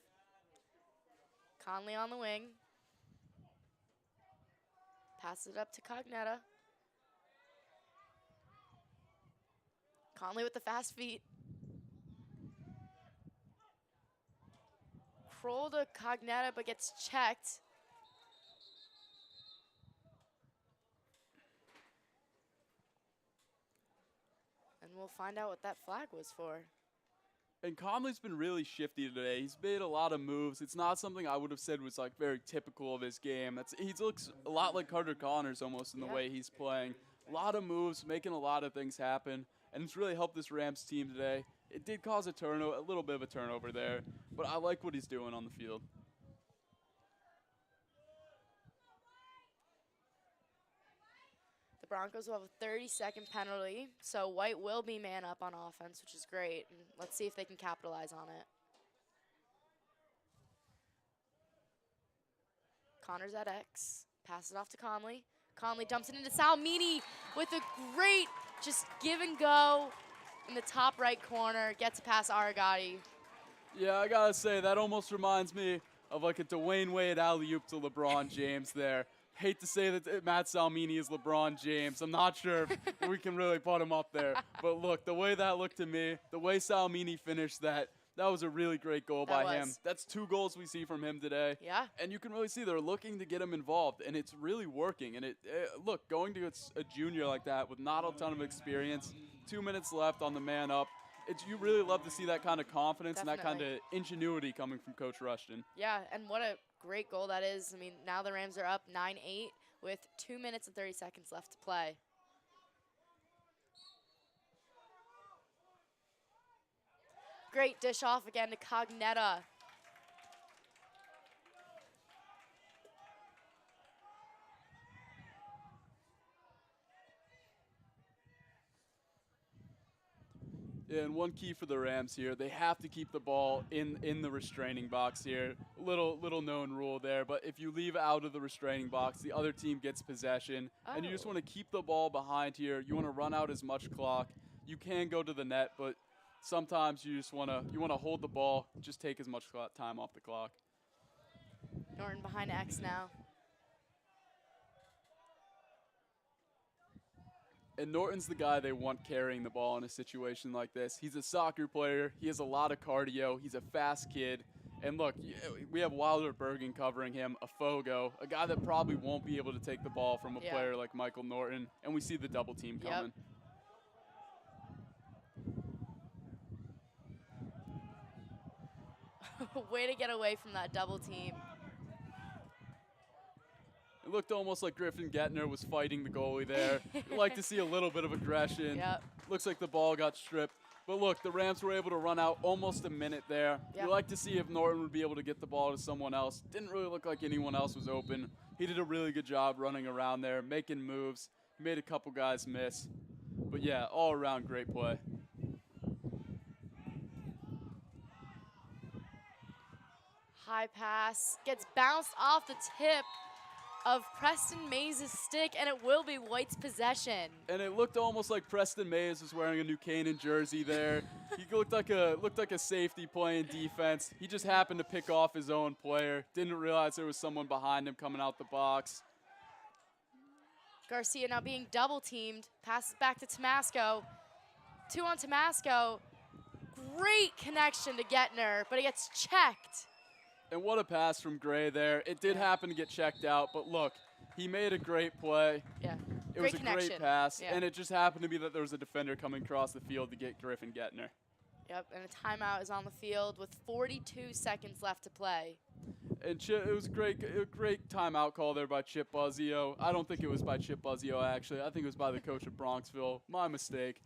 Conley on the wing. Passes it up to Cognetta. Conley with the fast feet. Kroll to Cognetta, but gets checked. And we'll find out what that flag was for.
And Conley's been really shifty today. He's made a lot of moves. It's not something I would have said was like very typical of his game. He looks a lot like Carter Connors almost in the way he's playing. A lot of moves, making a lot of things happen, and it's really helped this Rams team today. It did cause a little bit of a turnover there, but I like what he's doing on the field.
The Broncos will have a 30-second penalty, so White will be man up on offense, which is great. And let's see if they can capitalize on it. Connors at X, passes it off to Conley. Conley dumps it into Salmini with a great just give and go in the top right corner. Gets past Aragati.
Yeah, I gotta say, that almost reminds me of like a Dwayne Wade alley-oop to LeBron James there. Hate to say that Matt Salmini is LeBron James. I'm not sure if we can really put him up there. But look, the way that looked to me, the way Salmini finished that was a really great goal by him. That's 2 goals we see from him today.
Yeah.
And you can really see they're looking to get him involved, and it's really working. And look, going to a junior like that with not a ton of experience, 2 minutes left on the man up, you really love to see that kind of confidence and that kind of ingenuity coming from Coach Rushton.
Yeah, and what a great goal that is. I mean, now the Rams are up 9-8 with 2 minutes and 30 seconds left to play. Great dish off again to Cognetta.
Yeah, and one key for the Rams here, they have to keep the ball in the restraining box here. Little known rule there, but if you leave out of the restraining box, the other team gets possession, and you just want to keep the ball behind here. You want to run out as much clock. You can go to the net, but sometimes you just want to hold the ball, just take as much time off the clock.
Norton behind X now.
And Norton's the guy they want carrying the ball in a situation like this. He's a soccer player. He has a lot of cardio. He's a fast kid. And look, we have Wilder Bergen covering him, a Fogo, a guy that probably won't be able to take the ball from a player like Michael Norton. And we see the double team coming.
Way to get away from that double team.
It looked almost like Griffin Gettner was fighting the goalie there. You like to see a little bit of aggression. Looks like the ball got stripped. But look, the Rams were able to run out almost a minute there. You like to see if Norton would be able to get the ball to someone else. Didn't really look like anyone else was open. He did a really good job running around there, making moves. He made a couple guys miss. But yeah, all around great play.
High pass, gets bounced off the tip of Preston Mays' stick, and it will be White's possession.
And it looked almost like Preston Mays was wearing a New Canaan jersey there. He looked like a safety playing defense. He just happened to pick off his own player. Didn't realize there was someone behind him coming out the box.
Garcia now being double teamed. Passes back to Tomasco. 2 on Tomasco. Great connection to Gettner, but it gets checked.
And what a pass from Gray there. It did happen to get checked out, but look, he made a great play.
Yeah.
It was a great pass,
Yeah.
and it just happened to be that there was a defender coming across the field to get Griffin Gettner.
Yep, and a timeout is on the field with 42 seconds left to play.
And it was a great timeout call there by Chip Buzzio. I don't think it was by Chip Buzzio, actually. I think it was by the coach of Bronxville. My mistake.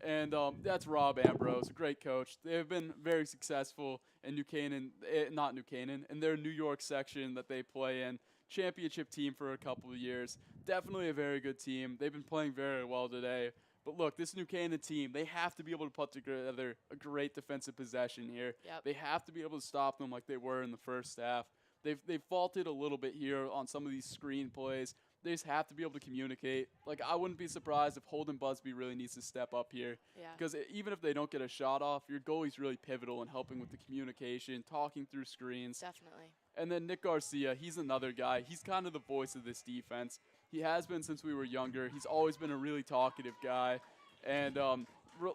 And that's Rob Ambrose, a great coach. They have been very successful in New Canaan, not New Canaan, in their New York section that they play in. Championship team for a couple of years. Definitely a very good team. They've been playing very well today. But look, this New Canaan team, they have to be able to put together a great defensive possession here.
Yep.
They have to be able to stop them like they were in the first half. They've faulted a little bit here on some of these screen plays. They just have to be able to communicate. Like, I wouldn't be surprised if Holden Busby really needs to step up here.
Yeah.
Because even if they don't get a shot off, your goalie's really pivotal in helping with the communication, talking through screens.
Definitely.
And then Nick Garcia, he's another guy. He's kind of the voice of this defense. He has been since we were younger. He's always been a really talkative guy. And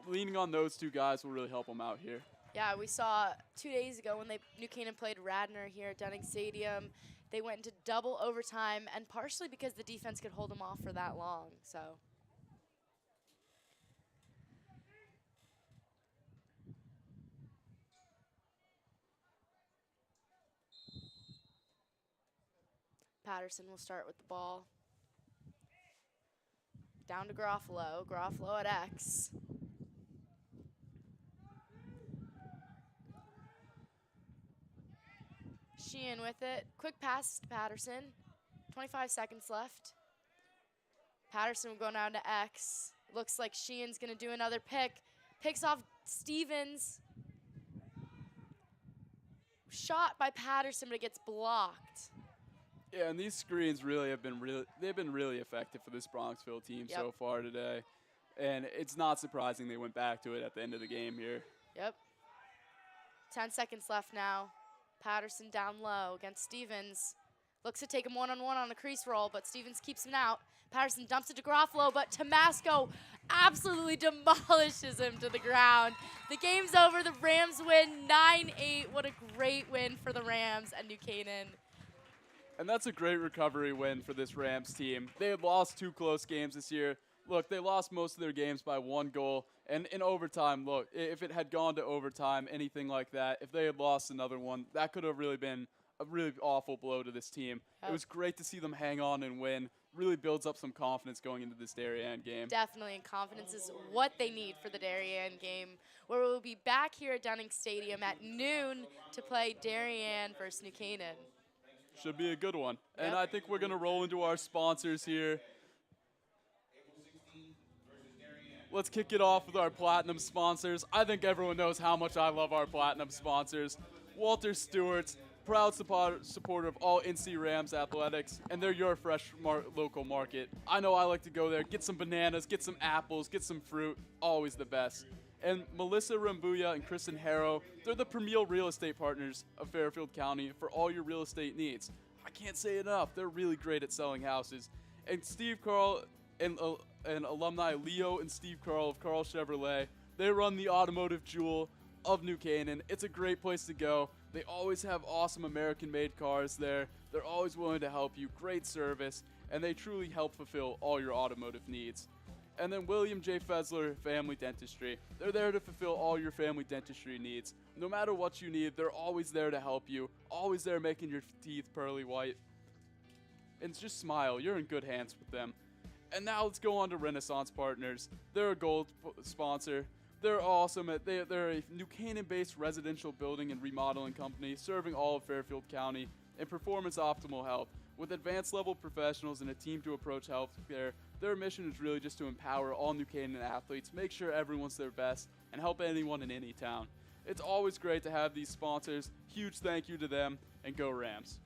leaning on those two guys will really help him out here.
Yeah, we saw 2 days ago when New Canaan played Radnor here at Dunning Stadium. They went into double overtime, and partially because the defense could hold them off for that long. So. Patterson will start with the ball. Down to Garofalo. Garofalo at X. Sheehan with it. Quick pass to Patterson. 25 seconds left. Patterson will go down to X. Looks like Sheehan's going to do another pick. Picks off Stevens. Shot by Patterson, but it gets blocked.
Yeah, and these screens really have been really effective for this Bronxville team so far today. And it's not surprising they went back to it at the end of the game here.
Yep. 10 seconds left now. Patterson down low against Stevens. Looks to take him one-on-one on a crease roll, but Stevens keeps him out. Patterson dumps it to Garofalo, but Tomasco absolutely demolishes him to the ground. The game's over. The Rams win 9-8. What a great win for the Rams and New Canaan.
And that's a great recovery win for this Rams team. They had lost 2 close games this year. Look, they lost most of their games by 1 goal. And in overtime, look, if it had gone to overtime, anything like that, if they had lost another one, that could have really been a really awful blow to this team. It was great to see them hang on and win. Really builds up some confidence going into this Darien game.
Definitely, and confidence is what they need for the Darien game, where we'll be back here at Dunning Stadium at noon to play Darien versus New Canaan.
Should be a good one. And I think we're going to roll into our sponsors here. Let's kick it off with our Platinum sponsors. I think everyone knows how much I love our Platinum sponsors. Walter Stewart's, proud supporter of all NC Rams athletics, and they're your fresh local market. I know I like to go there, get some bananas, get some apples, get some fruit, always the best. And Melissa Rambuya and Kristen Harrow, they're the premier real estate partners of Fairfield County for all your real estate needs. I can't say enough, they're really great at selling houses. And Steve Carl and alumni Leo and Steve Carl of Carl Chevrolet, they run the automotive jewel of New Canaan. It's a great place to go. They always have awesome American-made cars there. They're always willing to help you, great service, and they truly help fulfill all your automotive needs. And then William J. Fessler Family Dentistry. They're there to fulfill all your family dentistry needs. No matter what you need, they're always there to help you, always there making your teeth pearly white. And just smile, you're in good hands with them. And now let's go on to Renaissance Partners. They're a gold sponsor. They're awesome. They're a New Canaan-based residential building and remodeling company serving all of Fairfield County and Performance Optimal Health. With advanced level professionals and a team to approach healthcare, their mission is really just to empower all New Canaan athletes, make sure everyone's their best, and help anyone in any town. It's always great to have these sponsors. Huge thank you to them, and go Rams.